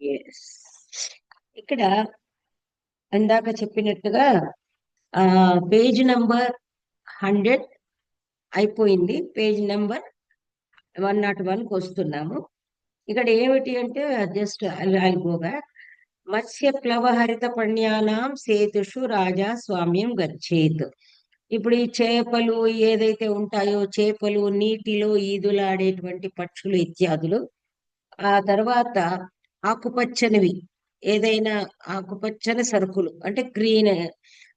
Yes. ఇక్కడ ఇందాక చెప్పినట్టుగా ఆ పేజ్ నంబర్ 100 అయిపోయింది. పేజ్ నెంబర్ 101కి వస్తున్నాము. ఇక్కడ ఏమిటి అంటే జస్ట్ గోగా మత్స్య ప్లవ హరిత పణ్యానాం సేతుషు రాజా స్వామ్యం గచ్చేత్. ఇప్పుడు ఈ చేపలు ఏదైతే ఉంటాయో, చేపలు నీటిలో ఈదులాడేటువంటి పక్షులు ఇత్యాదులు, ఆ తర్వాత ఆకుపచ్చనివి ఏదైనా ఆకుపచ్చని సరుకులు అంటే గ్రీన్,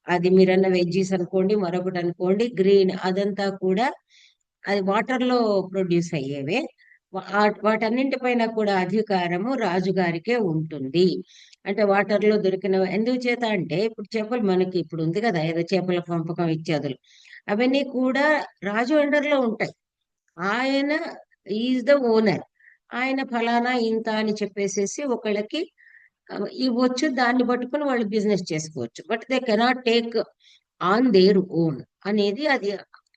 అది మీరన్న వెజ్జీస్ అనుకోండి, మరొకటి అనుకోండి, గ్రీన్ అదంతా కూడా అది వాటర్ లో ప్రొడ్యూస్ అయ్యేవే. వాటన్నింటిపైన కూడా అధికారము రాజుగారికే ఉంటుంది. అంటే వాటర్ లో దొరికిన ఎందుకు చేత అంటే ఇప్పుడు చేపలు మనకి ఇప్పుడు ఉంది కదా ఏదో చేపల పెంపకం ఇత్యాదులు, అవన్నీ కూడా రాజు అండర్ లో ఉంటాయి. ఆయన ఈజ్ ద ఓనర్. ఆయన ఫలానా ఇంత అని చెప్పేసేసి ఒకళ్ళకి ఇవ్వచ్చు, దాన్ని పట్టుకుని వాళ్ళు బిజినెస్ చేసుకోవచ్చు. But they cannot take on their own అనేది అది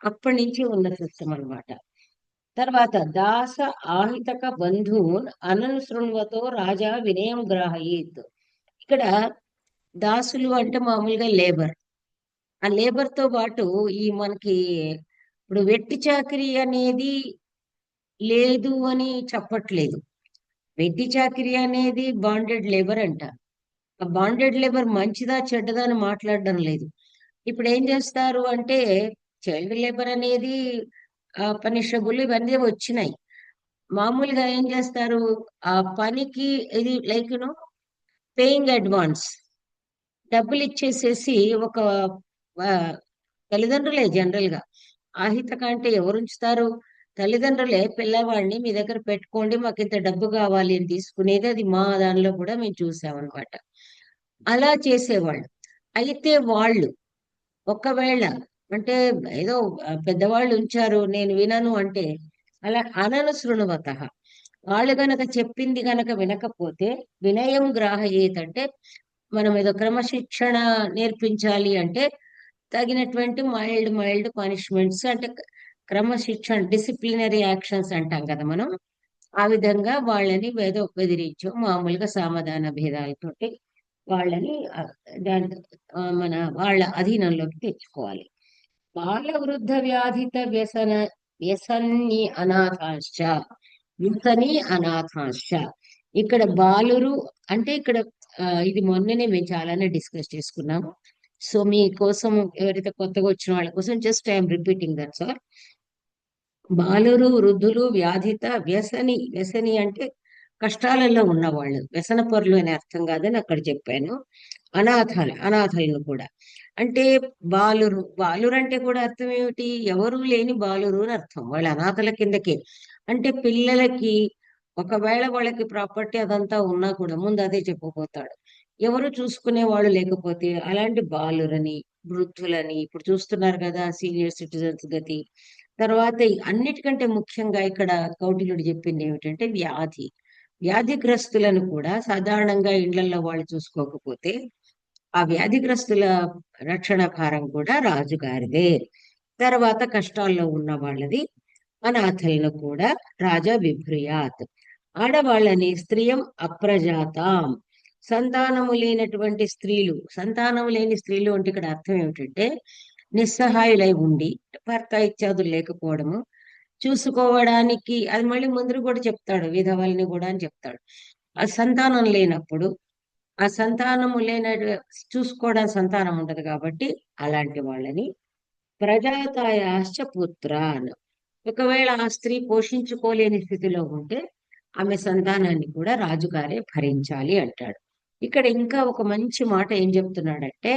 అప్పటి నుంచి ఉన్న సిస్టమ్ అన్నమాట. తర్వాత దాస ఆహితక బంధువున్ అననుశృణ్వతో రాజా వినయం గ్రాహయేత్. ఇక్కడ దాసులు అంటే మామూలుగా లేబర్. ఆ లేబర్ తో పాటు ఈ మనకి ఇప్పుడు వెట్టి చాకిరీ అనేది లేదు అని చెప్పట్లేదు. వెట్టి చాకిరీ అనేది బాండెడ్ లేబర్ అంట. ఆ బాండెడ్ లేబర్ మంచిదా చెడ్డదా అని మాట్లాడడం లేదు. ఇప్పుడు ఏం చేస్తారు అంటే చైల్డ్ లేబర్ అనేది పనిషబుల్ ఇవన్నీ వచ్చినాయి. మామూలుగా ఏం చేస్తారు, ఆ పనికి ఇది లైక్ పేయింగ్ అడ్వాన్స్ డబ్బులు ఇచ్చేసేసి ఒక ఆ, తల్లిదండ్రులే జనరల్ గా ఆహిత అంటే ఎవరు ఉంచుతారు? తల్లిదండ్రులే పిల్లవాడిని మీ దగ్గర పెట్టుకోండి, మాకు ఇంత డబ్బు కావాలి అని తీసుకునేది. అది మా దానిలో కూడా మేము చూసామన్నమాట. అలా చేసేవాళ్ళు. అయితే వాళ్ళు ఒకవేళ అంటే ఏదో పెద్దవాళ్ళు ఉంచారు నేను వినను అంటే అలా అనను శృణువత. వాళ్ళు గనక చెప్పింది గనక వినకపోతే వినయం గ్రాహయేత్ అంటే మనం ఏదో క్రమశిక్షణ నేర్పించాలి అంటే తగినటువంటి మైల్డ్ మైల్డ్ పనిష్మెంట్స్ అంటే క్రమశిక్షణ డిసిప్లినరీ యాక్షన్స్ అంటాం కదా మనం. ఆ విధంగా వాళ్ళని ఏదో బెదిరించో మామూలుగా సమాధాన భేదాలతోటి వాళ్ళని దాని మన వాళ్ళ అధీనంలోకి తెచ్చుకోవాలి. బాల వృద్ధ వ్యాధిత వ్యసని అనాథాంశ. వ్యసని అనాథాంశ. ఇక్కడ బాలురు అంటే ఇక్కడ ఇది మొన్ననే మేము చాలానే డిస్కస్ చేసుకున్నాము. సో మీకోసం ఎవరైతే కొత్తగా వచ్చిన వాళ్ళ కోసం just I'm repeating that's all. బాలురు వృద్ధులు వ్యాధిత వ్యసని. వ్యసని అంటే కష్టాలలో ఉన్నవాళ్ళు, వ్యసన పరులు అనే అర్థం కాదని అక్కడ చెప్పాను. అనాథలను కూడా అంటే బాలురు అంటే కూడా అర్థం ఏమిటి? ఎవరు లేని బాలురు అని అర్థం. వాళ్ళ అనాథల కిందకే. అంటే పిల్లలకి ఒకవేళ వాళ్ళకి ప్రాపర్టీ అదంతా ఉన్నా కూడా ముందు అదే చెప్పబోతాడు. ఎవరు చూసుకునే వాళ్ళు లేకపోతే అలాంటి బాలురని, వృద్ధులని ఇప్పుడు చూస్తున్నారు కదా సీనియర్ సిటిజన్స్ గతి. తర్వాత అన్నిటికంటే ముఖ్యంగా ఇక్కడ కౌటిల్యుడు చెప్పింది ఏమిటంటే వ్యాధిగ్రస్తులను కూడా సాధారణంగా ఇళ్లలో వాళ్ళు చూసుకోకపోతే ఆ వ్యాధిగ్రస్తుల రక్షణ భారం కూడా రాజుగారిదే. తర్వాత కష్టాల్లో ఉన్న వాళ్ళది అనాథలను కూడా రాజా విభ్రుయాత్. ఆడవాళ్ళని స్త్రియం అప్రజాతాం. సంతానము లేనటువంటి స్త్రీలు, సంతానము లేని స్త్రీలు అంటే ఇక్కడ అర్థం ఏమిటంటే నిస్సహాయులై ఉండి భర్త ఇత్యాదులు లేకపోవడము, చూసుకోవడానికి అది మళ్ళీ ముందు కూడా చెప్తాడు విధవల్ని కూడా అని చెప్తాడు. ఆ సంతానం లేనప్పుడు ఆ సంతానము లేన చూసుకోవడానికి సంతానం ఉండదు కాబట్టి అలాంటి వాళ్ళని ప్రజాతాయాశ్చ పుత్రాన్. ఒకవేళ ఆ స్త్రీ పోషించుకోలేని స్థితిలో ఉంటే ఆమె సంతానాన్ని కూడా రాజుగారే భరించాలి అంటాడు. ఇక్కడ ఇంకా ఒక మంచి మాట ఏం చెప్తున్నాడంటే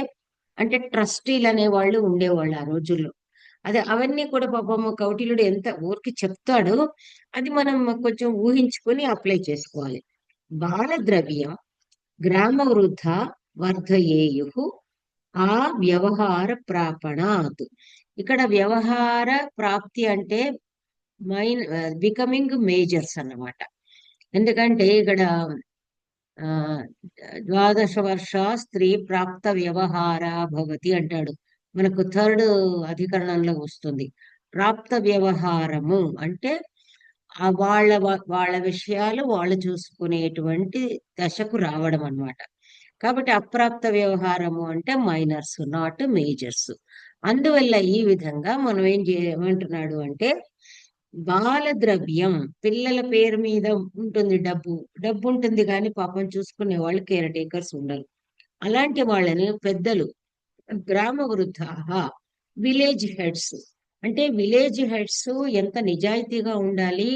అంటే ట్రస్టీలు అనే వాళ్ళు ఉండేవాళ్ళు ఆ రోజుల్లో. అదే అవన్నీ కూడా పాపం కౌటిల్యుడు ఎంత ఊరికి చెప్తాడో అది మనం కొంచెం ఊహించుకొని అప్లై చేసుకోవాలి. బాలద్రవ్యం గ్రామ వృద్ధ వర్ధయేయు ఆ వ్యవహార ప్రాపణాత్. ఇక్కడ వ్యవహార ప్రాప్తి అంటే బికమింగ్ మేజర్స్ అన్నమాట. ఎందుకంటే ఇక్కడ ఆ ద్వాదశ వర్ష స్త్రీ ప్రాప్త వ్యవహార భవతి అంటాడు. మనకు థర్డ్ అధికరణంలో వస్తుంది. ప్రాప్త వ్యవహారము అంటే వాళ్ళ విషయాలు వాళ్ళు చూసుకునేటువంటి దశకు రావడం అన్నమాట. కాబట్టి అప్రాప్త వ్యవహారము అంటే మైనర్స్, నాట్ మేజర్స్. అందువల్ల ఈ విధంగా మనం ఏమంటున్నాడు అంటే, బాల ద్రవ్యం పిల్లల పేరు మీద ఉంటుంది డబ్బు. డబ్బు ఉంటుంది కానీ పాపం చూసుకునే వాళ్ళు కేర్ టేకర్స్ ఉండరు. అలాంటి వాళ్ళని పెద్దలు, గ్రామ వృద్ధాహ, విలేజ్ హెడ్స్, అంటే విలేజ్ హెడ్స్ ఎంత నిజాయితీగా ఉండాలి,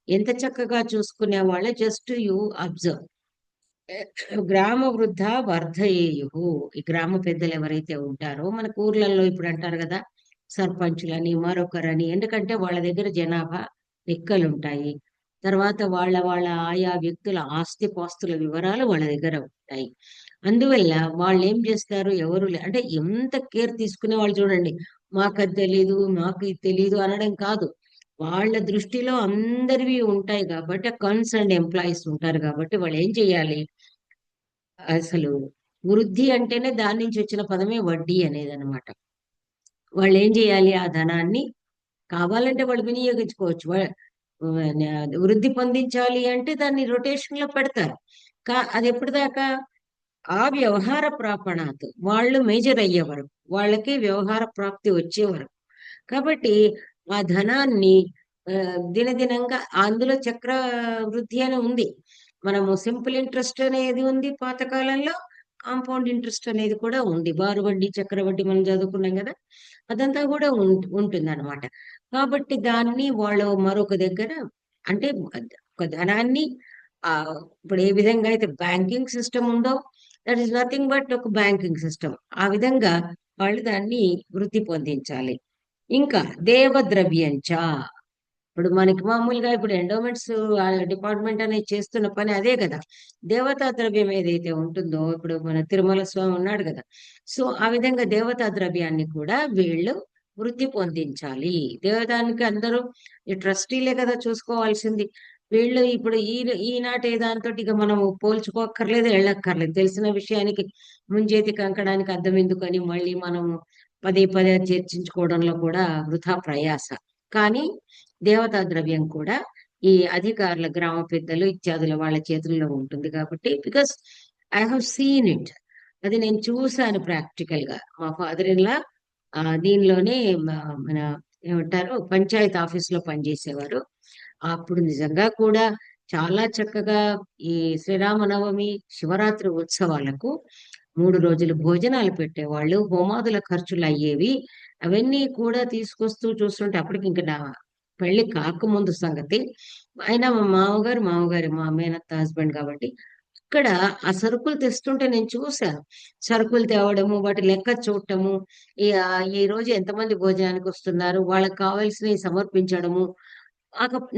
ఎంత చక్కగా చూసుకునే వాళ్ళ జస్ట్ యు అబ్జర్వ్. గ్రామ వృద్ధ వర్ధయేయు. ఈ గ్రామ పెద్దలు ఎవరైతే ఉంటారో మనకు ఊర్లలో ఇప్పుడు అంటారు కదా, సర్పంచులని మరొకరని, ఎందుకంటే వాళ్ళ దగ్గర జనాభా లెక్కలు ఉంటాయి. తర్వాత వాళ్ళ ఆయా వ్యక్తుల ఆస్తి పాస్తుల వివరాలు వాళ్ళ దగ్గర ఉంటాయి. అందువల్ల వాళ్ళు ఏం చేస్తారు, అంటే ఎంత కేర్ తీసుకునే వాళ్ళు చూడండి. మాకు అది తెలీదు, మాకు ఇది తెలీదు అనడం కాదు. వాళ్ళ దృష్టిలో అందరివి ఉంటాయి కాబట్టి, కన్సర్న్ ఎంప్లాయీస్ ఉంటారు కాబట్టి వాళ్ళు ఏం చేయాలి, అసలు వృద్ధి అంటేనే దాని నుంచి వచ్చిన పదమే వడ్డీ అనేది అనమాట. వాళ్ళు ఏం చేయాలి, ఆ ధనాన్ని కావాలంటే వాళ్ళు వినియోగించుకోవచ్చు. వృద్ధి పొందించాలి అంటే దాన్ని రొటేషన్ లో పెడతారు. అది ఎప్పటిదాకా, ఆ వ్యవహార ప్రాపణాత్ వాళ్ళు మేజర్ అయ్యే వరకు, వాళ్ళకి వ్యవహార ప్రాప్తి వచ్చే వరకు. కాబట్టి ఆ ధనాన్ని దినదినంగా అందులో చక్ర వృద్ధి అని ఉంది. మనము సింపుల్ ఇంట్రెస్ట్ అనేది ఉంది పాతకాలంలో, కాంపౌండ్ ఇంట్రెస్ట్ అనేది కూడా ఉంది. బారు వడ్డీ, చక్రవడ్డీ మనం చదువుకున్నాం కదా, అదంతా కూడా ఉంటుంది అనమాట. కాబట్టి దాన్ని వాళ్ళు మరొక దగ్గర, అంటే ఒక ధనాన్ని ఆ ఇప్పుడు ఏ విధంగా అయితే బ్యాంకింగ్ సిస్టమ్ ఉందో, దట్ ఈస్ నథింగ్ బట్ ఒక బ్యాంకింగ్ సిస్టమ్. ఆ విధంగా వాళ్ళు దాన్ని వృద్ధి పొందించాలి. ఇంకా దేవద్రవ్యంచ, ఇప్పుడు మనకి మామూలుగా ఇప్పుడు ఎండోమెంట్స్ డిపార్ట్మెంట్ అనేది చేస్తున్న పని అదే కదా. దేవతా ద్రవ్యం ఏదైతే ఉంటుందో, ఇప్పుడు మన తిరుమల స్వామి ఉన్నాడు కదా, సో ఆ విధంగా దేవతా ద్రవ్యాన్ని కూడా వీళ్ళు వృద్ధి పొందించాలి. దేవతానికి అందరూ ఈ ట్రస్టీలే కదా చూసుకోవాల్సింది. వీళ్ళు ఇప్పుడు ఈనాటి దాంతో ఇక మనము పోల్చుకోక్కర్లేదు, వెళ్ళక్కర్లేదు. తెలిసిన విషయానికి ముంజేతి కంకడానికి అద్దం ఎందుకని మళ్ళీ మనము పదే పదే చర్చించుకోవడంలో కూడా వృథా ప్రయాస. కానీ దేవతా ద్రవ్యం కూడా ఈ అధికారుల, గ్రామ పెద్దలు ఇత్యాదుల వాళ్ళ చేతుల్లో ఉంటుంది కాబట్టి, because I have seen it, అది నేను చూశాను ప్రాక్టికల్ గా. మా ఫాదర్ ఇన్లా దీనిలోనే మన ఏమంటారు పంచాయత్ ఆఫీస్ లో పనిచేసేవారు. అప్పుడు నిజంగా కూడా చాలా చక్కగా ఈ శ్రీరామనవమి, శివరాత్రి ఉత్సవాలకు 3 రోజులు భోజనాలు పెట్టేవాళ్ళు. హోమాదుల ఖర్చులు అయ్యేవి. అవన్నీ కూడా తీసుకొస్తూ చూస్తుంటే, అప్పటికి ఇంకా నా పెళ్లి కాకముందు సంగతి. ఆయన మా మామగారు మా మేనత్త హస్బెండ్ కాబట్టి, ఇక్కడ ఆ సరుకులు తెస్తుంటే నేను చూశాను. సరుకులు తేవడము, వాటి లెక్క చూడటము, ఈ రోజు ఎంతమంది భోజనానికి వస్తున్నారు, వాళ్ళకి కావాల్సినవి సమర్పించడము.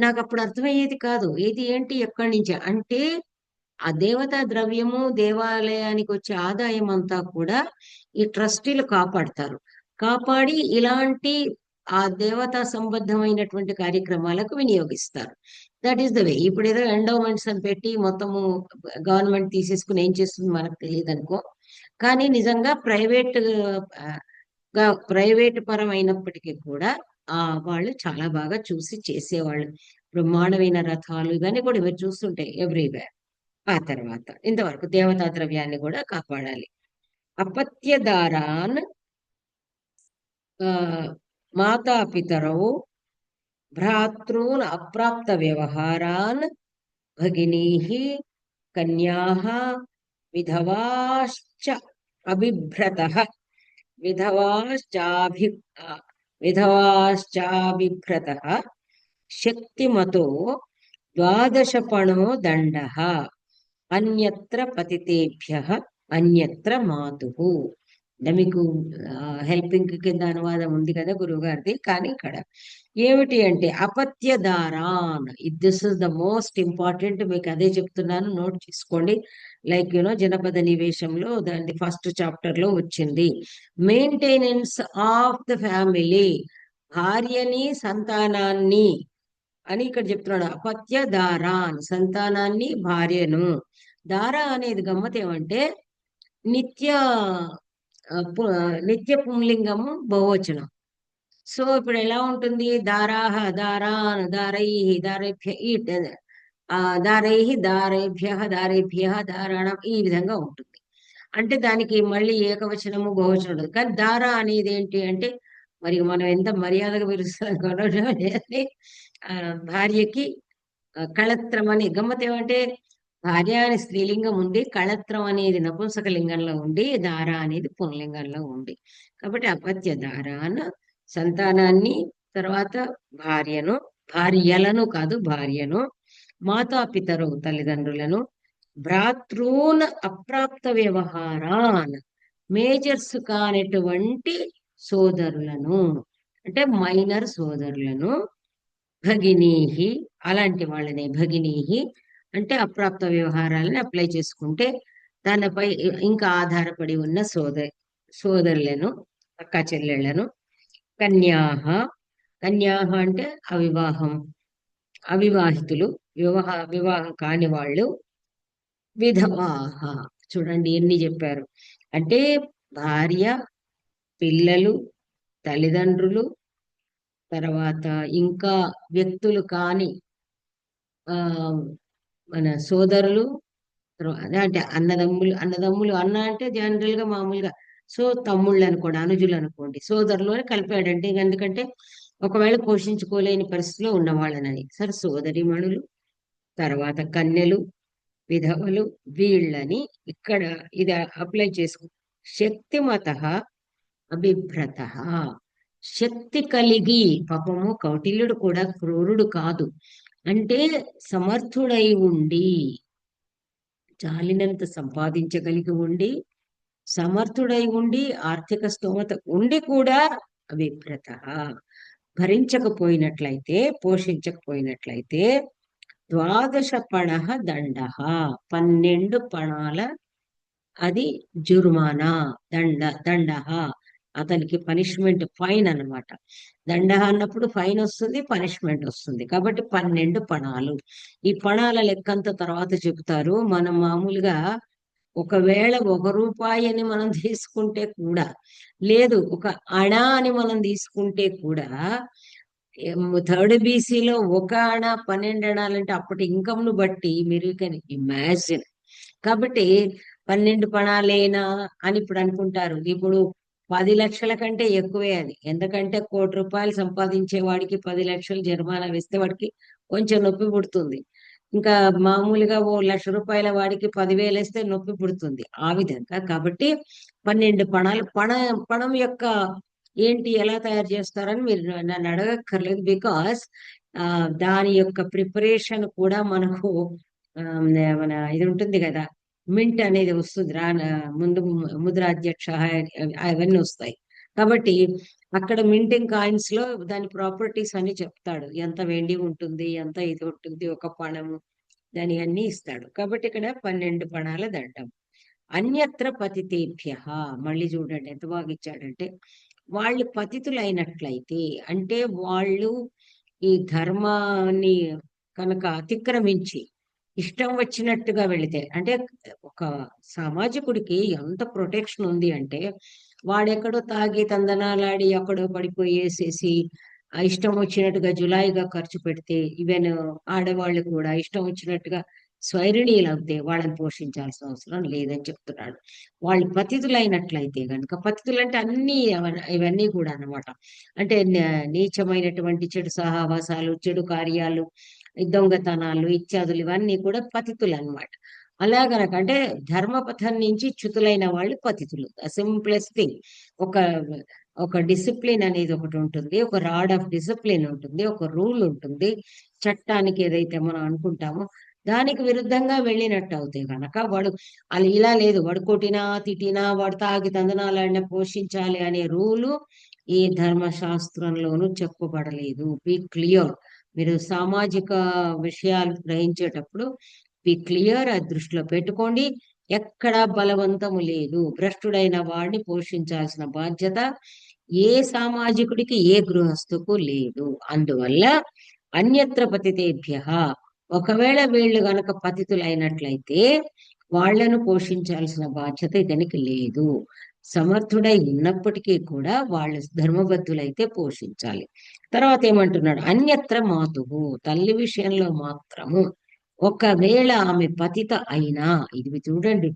నాకు అప్పుడు అర్థమయ్యేది కాదు. ఏది ఏంటి ఎక్కడి నుంచి అంటే, ఆ దేవతా ద్రవ్యము, దేవాలయానికి వచ్చే ఆదాయం అంతా కూడా ఈ ట్రస్టీలు కాపాడతారు. కాపాడి ఇలాంటి ఆ దేవతా సంబద్ధమైనటువంటి కార్యక్రమాలకు వినియోగిస్తారు. That is the way. ఇప్పుడు ఏదో ఎండోమెంట్స్ అని పెట్టి మొత్తము గవర్నమెంట్ తీసేసుకుని ఏం చేస్తుంది మనకు తెలియదు అనుకో. కానీ నిజంగా ప్రైవేట్ పరమైనప్పటికీ కూడా వాళ్ళు చాలా బాగా చూసి చేసేవాళ్ళు. బ్రహ్మాండమైన రథాలు ఇవన్నీ కూడా మీరు చూస్తుంటే ఎవ్రీవేర్. ఆ తర్వాత ఇంతవరకు దేవతా ద్రవ్యాన్ని కూడా కాపాడాలి. అపత్యదారాన్ ఆ మాతాపితరౌ భ్రాతॄన్ అప్రాప్త వ్యవహారాన్ భగినీః కన్యాః విధవాశ్చ అభిభ్రతః విధవాశ్చాభి విధవాశ్చాభిభ్రతః శక్తిమతో ద్వాదశపణో దండః అన్యత్ర పతితేభ్యః అన్యత్ర మాతుః. అంటే మీకు హెల్పింగ్ కింద అనువాదం ఉంది కదా గురువు గారిది. కానీ ఇక్కడ ఏమిటి అంటే అపత్యదారాన్, this is the most important. మీకు అదే చెప్తున్నాను, నోట్ చేసుకోండి. లైక్ జనపద నివేశంలో దాని ఫస్ట్ చాప్టర్ లో వచ్చింది. మెయింటెనెన్స్ ఆఫ్ ద ఫ్యామిలీ, భార్యని సంతానాన్ని అని ఇక్కడ చెప్తున్నాడు. అపత్య దారాన్, సంతానాన్ని భార్యను. దార అనేది గమ్మత్ ఏమంటే నిత్య నిత్య పుంలింగము బహువచనం. సో ఇప్పుడు ఎలా ఉంటుంది? దారాహ దారాన్ దారై దారేభ్య ఈ దారై దారేభ్య దారాణం ఈ విధంగా ఉంటుంది. అంటే దానికి మళ్ళీ ఏకవచనము బహువచనం ఉండదు. కానీ దార అనేది ఏంటి అంటే మరి మనం ఎంత మర్యాదగా పిలుస్తాం కొనడం అనేది ఆ భార్యకి కళత్రం అని గమ్మత్ ఏమంటే భార్య అని స్త్రీలింగం ఉంది, కళత్రం అనేది నపుంసక లింగంలో ఉండి, దార అనేది పుంలింగంలో ఉంది. కాబట్టి అపత్య దార అన్న సంతానాన్ని, తర్వాత భార్యను, భార్యలను కాదు భార్యను, మాతాపితరు తల్లిదండ్రులను, భ్రాతృన్ అప్రాప్త వ్యవహారాన్ మేజర్స్ కానటువంటి సోదరులను, అంటే మైనర్ సోదరులను, భగినీహి అలాంటి వాళ్ళని భగినీహి అంటే అప్రాప్త వ్యవహారాలను అప్లై చేసుకుంటే దానిపై ఇంకా ఆధారపడి ఉన్న సోదరులను, అక్క చెల్లెళ్లను, కన్యాహ కన్యాహ అంటే అవివాహితులు, వివాహం కాని వాళ్ళు, విధవాహ చూడండి ఎన్ని చెప్పారు అంటే భార్య, పిల్లలు, తల్లిదండ్రులు, తర్వాత ఇంకా వ్యక్తులు కాని ఆ మన సోదరులు, అదే అంటే అన్నదమ్ములు అన్న అంటే జనరల్ గా మామూలుగా సో తమ్ముళ్ళు అనుకోండి, అనుజులు అనుకోండి, సోదరులు అని కలిపాడంటే ఎందుకంటే ఒకవేళ పోషించుకోలేని పరిస్థితిలో ఉన్న వాళ్ళని సరే సోదరిమణులు, తర్వాత కన్యలు, విధవలు, వీళ్ళని ఇక్కడ ఇది అప్లై చేసుకు శక్తిమత అభిభ్రత శక్తి కలిగి పాపము కౌటిల్యుడు కూడా క్రూరుడు కాదు, అంటే సమర్థుడై ఉండి చాలినంత సంపాదించగలిగి ఉండి సమర్థుడై ఉండి ఆర్థిక స్తోమత ఉండి కూడా అభిభ్రత భరించకపోయినట్లయితే పోషించకపోయినట్లయితే ద్వాదశ పణః దండః 12 పణాల అది జుర్మానా దండః అతనికి పనిష్మెంట్ ఫైన్ అన్నమాట. దండ అన్నప్పుడు ఫైన్ వస్తుంది, పనిష్మెంట్ వస్తుంది. కాబట్టి 12 పణాలు. ఈ పణాల లెక్కంత తర్వాత చెబుతారు. మనం మామూలుగా ఒకవేళ 1 రూపాయి అని మనం తీసుకుంటే కూడా, లేదు ఒక అణ అని మనం తీసుకుంటే కూడా, థర్డ్ బీసీలో 1 అణ 12 అణాలంటే అప్పటి ఇన్కమ్ ను బట్టి మీరు కెన్ ఇమాజిన్. కాబట్టి 12 పణాలేనా అని ఇప్పుడు అనుకుంటారు. ఇప్పుడు 10 లక్షల కంటే ఎక్కువే అది. ఎందుకంటే 1 కోటి రూపాయలు సంపాదించే వాడికి 10 లక్షలు జరిమానా వేస్తే వాడికి కొంచెం నొప్పి పుడుతుంది. ఇంకా మామూలుగా 1 లక్ష రూపాయల వాడికి 10,000 వేస్తే నొప్పి పుడుతుంది. ఆ విధంగా కాబట్టి 12 పణాలు. పణం యొక్క ఏంటి ఎలా తయారు చేస్తారని మీరు నన్ను అడగక్కర్లేదు. బికాస్ దాని యొక్క ప్రిపరేషన్ కూడా మనకు మన ఇది ఉంటుంది కదా, మింట్ అనేది వస్తుంది ముందు ముద్రాధ్యక్ష అవన్నీ వస్తాయి. కాబట్టి అక్కడ మింటింగ్ కాయిన్స్ లో దాని ప్రాపర్టీస్ అన్ని చెప్తాడు, ఎంత వెండి ఉంటుంది, ఎంత ఇది ఉంటుంది, ఒక పణము, దాని అన్ని ఇస్తాడు. కాబట్టి ఇక్కడ 12 పణాల దండం. అన్యత్ర పతితేభ్య మళ్ళీ చూడండి ఎంత బాగా ఇచ్చాడంటే, వాళ్ళు పతితులైనట్లయితే అంటే వాళ్ళు ఈ ధర్మాన్ని కనుక అతిక్రమించి ఇష్టం వచ్చినట్టుగా వెళితే, అంటే ఒక సామాజికుడికి ఎంత ప్రొటెక్షన్ ఉంది అంటే వాడెక్కడో తాగి తందనాలాడి ఎక్కడో పడిపోయేసేసి ఆ ఇష్టం వచ్చినట్టుగా జులాయిగా ఖర్చు పెడితే, ఈవెన్ ఆడవాళ్ళు కూడా ఇష్టం వచ్చినట్టుగా స్వైరిణీలు అవుతే వాళ్ళని పోషించాల్సిన అవసరం లేదని చెప్తున్నాడు. వాళ్ళు పతితులైనట్లయితే కనుక, పతితులు అంటే అన్ని ఇవన్నీ కూడా అన్నమాట. అంటే నీచమైనటువంటి చెడు సహవాసాలు, చెడు కార్యాలు, ఈ దొంగతనాలు ఇత్యాదులు ఇవన్నీ కూడా పతితులు అన్నమాట. అలా గనక అంటే ధర్మపథం నుంచి చ్యుతులైన వాళ్ళు పతితులు. Simplest thing. ఒక ఒక డిసిప్లిన్ అనేది ఒకటి ఉంటుంది, ఒక రాడ్ ఆఫ్ డిసిప్లిన్ ఉంటుంది, ఒక రూల్ ఉంటుంది. చట్టానికి ఏదైతే మనం అనుకుంటామో దానికి విరుద్ధంగా వెళ్ళినట్టు అవుతాయి కనుక వాడు అది ఇలా లేదు, వాడు కొట్టినా తిట్టినా వాడు తాగి తందనాలైనా పోషించాలి అనే రూలు ఈ ధర్మశాస్త్రంలోనూ చెప్పబడలేదు. Be clear. మీరు సామాజిక విషయాలు గ్రహించేటప్పుడు బి క్లియర్, అది దృష్టిలో పెట్టుకోండి. ఎక్కడా బలవంతము లేదు. భ్రష్టుడైన వాడిని పోషించాల్సిన బాధ్యత ఏ సామాజికుడికి ఏ గృహస్థుకు లేదు. అందువల్ల అన్యత్ర పతితేభ్య ఒకవేళ వీళ్ళు గనక పతితులైనట్లయితే వాళ్లను పోషించాల్సిన బాధ్యత ఇతనికి లేదు. సమర్థుడై ఉన్నప్పటికీ కూడా వాళ్ళు ధర్మబద్ధులైతే పోషించాలి. తర్వాత ఏమంటున్నాడు, అన్యత్ర మాతుహు, తల్లి విషయంలో మాత్రము ఒకవేళ ఆమె పతిత అయినా, ఇది చూడండి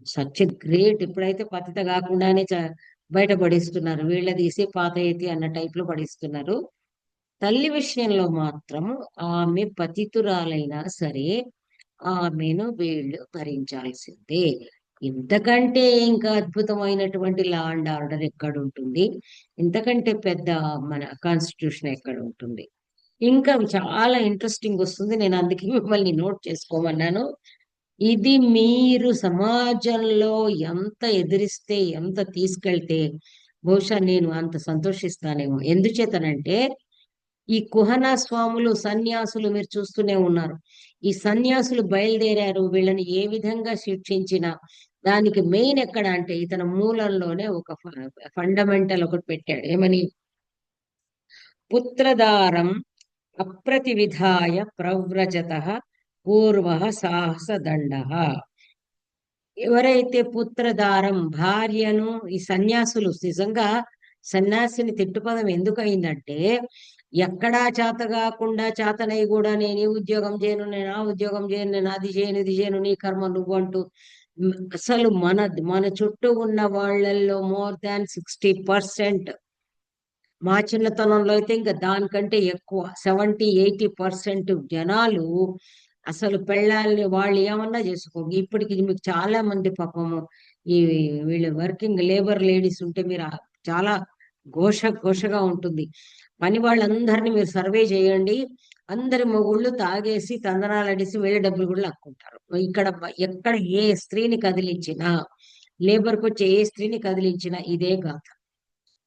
సచ్ గ్రేట్. ఇప్పుడైతే పతిత కాకుండానే బయట పడిస్తున్నారు, వీళ్ళ తీసి పాత ఎత్తి అన్న టైప్ లో పడిస్తున్నారు. తల్లి విషయంలో మాత్రము ఆమె పతితురాలైనా సరే ఆమెను వీళ్ళు భరించాల్సిందే. ఇంతకంటే ఇంకా అద్భుతమైనటువంటి లా అండ్ ఆర్డర్ ఎక్కడ ఉంటుంది? ఇంతకంటే పెద్ద మన కాన్స్టిట్యూషన్ ఎక్కడ ఉంటుంది? ఇంకా చాలా ఇంట్రెస్టింగ్ వస్తుంది. నేను అందుకే మిమ్మల్ని నోట్ చేసుకోమన్నాను. ఇది మీరు సమాజంలో ఎంత ఎదిరిస్తే, ఎంత తీసుకెళ్తే బహుశా నేను అంత సంతోషిస్తానేమో. ఎందుచేతనంటే ఈ కుహనా స్వాములు, సన్యాసులు మీరు చూస్తూనే ఉన్నారు. ఈ సన్యాసులు బయలుదేరారు, వీళ్ళని ఏ విధంగా శిక్షించినా దానికి మెయిన్ ఎక్కడ అంటే ఇతని మూలంలోనే ఒక ఫండమెంటల్ ఒకటి పెట్టాడు. ఏమని? పుత్రదారం అప్రతివిధాయ ప్రవ్రజత పూర్వ సాహసదండ. ఎవరైతే పుత్రదారం, భార్యను, ఈ సన్యాసులు నిజంగా సన్యాసిని తిట్టుపదం ఎందుకు అయిందంటే, ఎక్కడా చేత కాకుండా చేతనై కూడా నేను ఈ ఉద్యోగం చేయను, నేను ఆ ఉద్యోగం చేయను, నేను అది చేయను, ఇది చేయను, నీ కర్మ నువ్వు అంటూ అసలు మన మన చుట్టూ ఉన్న వాళ్ళల్లో మోర్ దాన్ 60%, మా చిన్నతనంలో అయితే ఇంకా దానికంటే ఎక్కువ 70-80% జనాలు అసలు పెళ్ళాలని వాళ్ళు ఏమన్నా చేసుకో. ఇప్పటికి మీకు చాలా మంది పాపము ఈ వీళ్ళు వర్కింగ్ లేబర్ లేడీస్ ఉంటే మీరు చాలా ఘోషగా ఉంటుంది. పని వాళ్ళందరినీ మీరు సర్వే చేయండి, అందరి మొగుళ్ళు తాగేసి తందనాలు అడిసి వేరే డబ్బులు కూడా లాక్కుంటారు. ఇక్కడ ఎక్కడ ఏ స్త్రీని కదిలించినా, లేబర్కి వచ్చే ఏ స్త్రీని కదిలించినా ఇదే గాథ.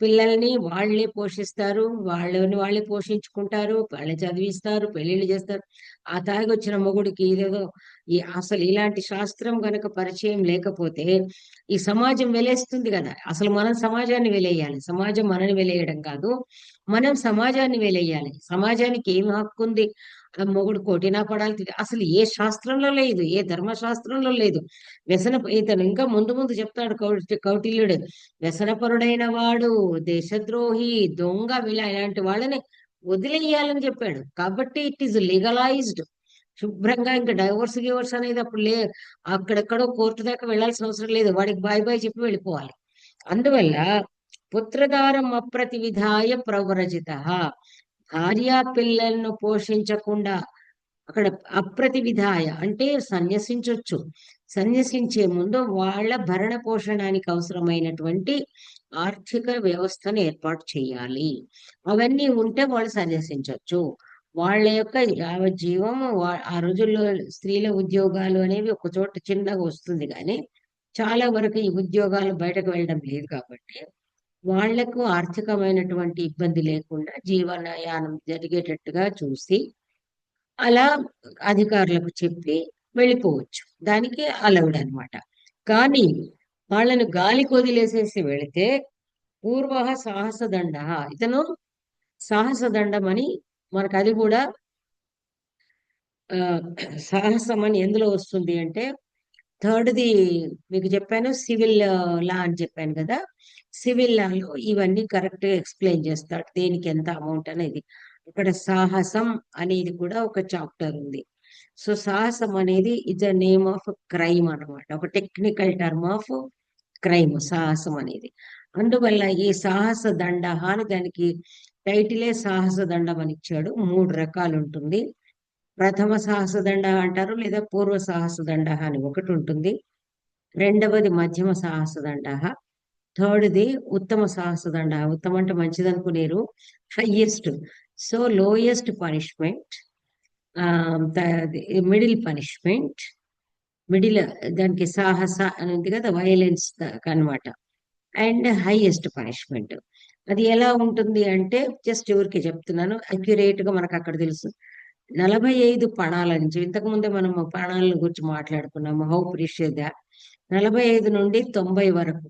పిల్లల్ని వాళ్ళే పోషిస్తారు, వాళ్ళని వాళ్ళే పోషించుకుంటారు, వాళ్ళని చదివిస్తారు, పెళ్లిళ్ళు చేస్తారు. ఆ తాగి వచ్చిన మొగుడికి ఇదేదో అసలు ఇలాంటి శాస్త్రం గనక పరిచయం లేకపోతే ఈ సమాజం వెలేస్తుంది కదా. అసలు మనం సమాజాన్ని వెలేయాలి, సమాజం మనని వెలేయడం కాదు, మనం సమాజాన్ని వెలేయాలి. సమాజానికి ఏం హక్కు ఉంది? ఆ మొగుడు కొట్టినా పడాలి, అసలు ఏ శాస్త్రంలో లేదు, ఏ ధర్మశాస్త్రంలో లేదు. ఇతను ఇంకా ముందు ముందు చెప్తాడు కౌటిల్యుడు, వ్యసనపరుడైన వాడు, దేశద్రోహి, దొంగ, ఇలాంటి వాళ్ళని వదిలేయాలని చెప్పాడు. కాబట్టి ఇట్ ఈస్ లీగలైజ్డ్. శుభ్రంగా ఇంకా డైవోర్స్ గివోర్స్ అనేది అప్పుడు అక్కడెక్కడో కోర్టు దాకా వెళ్లాల్సిన అవసరం లేదు, వాడికి బాయ్ బాయ్ చెప్పి వెళ్ళిపోవాలి. అందువల్ల పుత్రధారం అప్రతివిధాయ ప్రవ్రజిత, భార్యా పిల్లలను పోషించకుండా అక్కడ అప్రతివిధాయ అంటే సన్యసించొచ్చు. సన్యసించే ముందు వాళ్ళ భరణ పోషణానికి అవసరమైనటువంటి ఆర్థిక వ్యవస్థను ఏర్పాటు చేయాలి. అవన్నీ ఉంటే వాళ్ళు సన్యసించవచ్చు. వాళ్ళ యొక్క యావజ్జీవము ఆ రోజుల్లో స్త్రీల ఉద్యోగాలు అనేవి ఒక చోట చిన్నగా వస్తుంది, కానీ చాలా వరకు ఈ ఉద్యోగాలు బయటకు వెళ్ళడం లేదు. కాబట్టి వాళ్లకు ఆర్థికమైనటువంటి ఇబ్బంది లేకుండా జీవనయానం జరిగేటట్టుగా చూసి అలా అధికారులకు చెప్పి వెళ్ళిపోవచ్చు. దానికి అలౌడ్ అనమాట. కానీ వాళ్ళను గాలికి వదిలేసేసి వెళితే పూర్వ సాహసదండ, ఇతను సాహసదండం అని మనకు అది కూడా సాహసం అని ఎందులో వస్తుంది అంటే, థర్డ్ది మీకు చెప్పాను సివిల్ లా అని చెప్పాను కదా. సివిల్ లాలో ఇవన్నీ కరెక్ట్ గా ఎక్స్ప్లెయిన్ చేస్తాడు, దేనికి ఎంత అమౌంట్ అనేది. ఇక్కడ సాహసం అనేది కూడా ఒక చాప్టర్ ఉంది. సో సాహసం అనేది is a name of crime అన్నమాట, ఒక టెక్నికల్ టర్మ్ ఆఫ్ క్రైమ్ సాహసం అనేది. అందువల్ల ఈ సాహస దండ అని దానికి టైటిలే సాహస దండం అని ఇచ్చాడు. 3 రకాలు ఉంటుంది. ప్రథమ సాహస దండ అంటారు, లేదా పూర్వ సాహస దండ అని ఒకటి ఉంటుంది. రెండవది మధ్యమ సాహస దండ, థర్డ్ది ఉత్తమ సాహస దండ. ఉత్తమ అంటే మంచిది అనుకునేరు, highest. So lowest punishment, middle punishment, middle దానికి సాహస అని ఉంది కదా, వైలెన్స్ అన్నమాట. And highest punishment. అది ఎలా ఉంటుంది అంటే, జస్ట్ ఎవరికి చెప్తున్నాను, అక్యురేట్ గా మనకు అక్కడ తెలుసు. 45 పణాల నుంచి, ఇంతకు ముందే మనం పణాల గురించి మాట్లాడుకున్నాము, హౌ ప్రీషియస్ దా. 45 నుండి 90 వరకు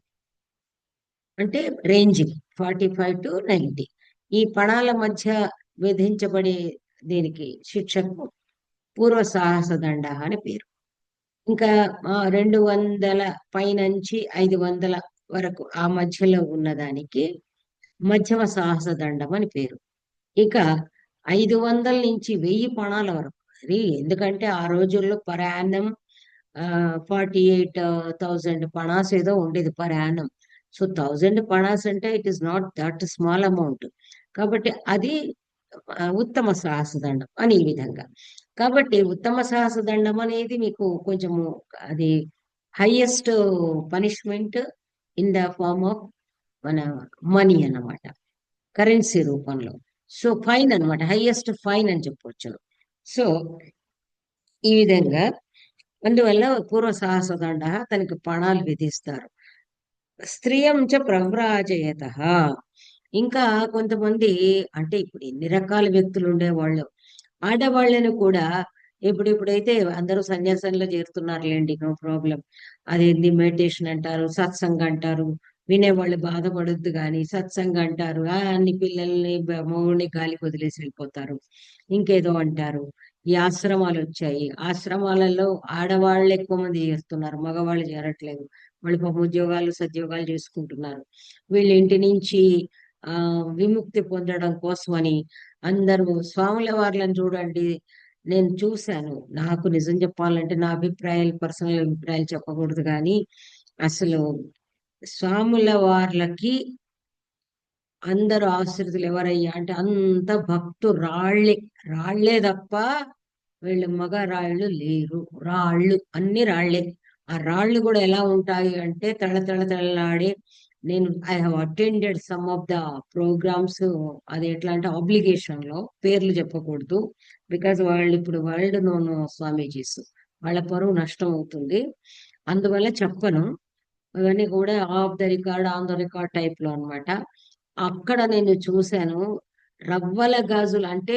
అంటే రేంజింగ్ 45 to 90 ఈ పణాల మధ్య విధించబడే దీనికి శిక్షకు పూర్వ సాహస దండ అని పేరు. ఇంకా 200 పైనుంచి 500 వరకు ఆ మధ్యలో ఉన్నదానికి మధ్యమ సాహస దండం అని పేరు. ఇక 500 నుంచి 1000 పణాల వరకు. అది ఎందుకంటే ఆ రోజుల్లో పర్ యానం 48,000 పణాస్ ఏదో ఉండేది పర్ యానం. సో 1000 పణాస్ అంటే it is not that small amount. కాబట్టి అది ఉత్తమ సాహస దండం అని ఈ విధంగా. కాబట్టి ఉత్తమ సాహస దండం అనేది మీకు కొంచెము అది highest punishment in the form of మన మనీ అన్నమాట, కరెన్సీ రూపంలో. సో ఫైన్ అన్నమాట, హైయెస్ట్ ఫైన్ అని చెప్పొచ్చు. సో ఈ విధంగా అందువల్ల పూర్వ సహస్రదండ తనకి పణాలు విధిస్తారు. స్త్రియం చ ప్రవ్రాజయత. ఇంకా కొంతమంది, అంటే ఇప్పుడు ఎన్ని రకాల వ్యక్తులు ఉండేవాళ్ళు, ఆడవాళ్ళని కూడా ఇప్పుడైతే అందరూ సన్యాసంలో చేరుతున్నారులేండి, నో ప్రాబ్లం. అదేంది మెడిటేషన్ అంటారు, సత్సంగ్ అంటారు, వినేవాళ్ళు బాధపడొద్దు కానీ సత్సంగ్ అంటారు, అన్ని పిల్లల్ని మౌని గాలికి వదిలేసి వెళ్ళిపోతారు, ఇంకేదో అంటారు. ఈ ఆశ్రమాలు వచ్చాయి, ఆశ్రమాలలో ఆడవాళ్ళు ఎక్కువ మంది చేస్తున్నారు, మగవాళ్ళు చేరట్లేదు. వాళ్ళు పాపం ఉద్యోగాలు సద్యోగాలు చేసుకుంటున్నారు. వీళ్ళ ఇంటి నుంచి ఆ విముక్తి పొందడం కోసమని అందరూ స్వాముల వార్లను చూడండి. నేను చూశాను, నాకు నిజం చెప్పాలంటే నా అభిప్రాయాలు, పర్సనల్ అభిప్రాయాలు చెప్పకూడదు కానీ అసలు స్వాముల వార్లకి అందరూ ఆశ్రితులు ఎవరయ్యా అంటే అంత రాళ్లే, రాళ్లే తప్ప వీళ్ళు మగ రాళ్ళు లేరు. రాళ్ళు అన్ని రాళ్లే. ఆ రాళ్ళు కూడా ఎలా ఉంటాయి అంటే తళతళతళలాడే. నేను I have attended some of the programmes. అది ఎట్లా అంటే ఆబ్లిగేషన్ లో, పేర్లు చెప్పకూడదు బికాజ్ వాళ్ళు ఇప్పుడు వరల్డ్ నోన్ స్వామీజీస్, వాళ్ళ పరువు నష్టం అవుతుంది, అందువల్ల చెప్పను. అవన్నీ కూడా of the record, on the record type లో అన్నమాట. అక్కడ నేను చూశాను రవ్వల గాజులు అంటే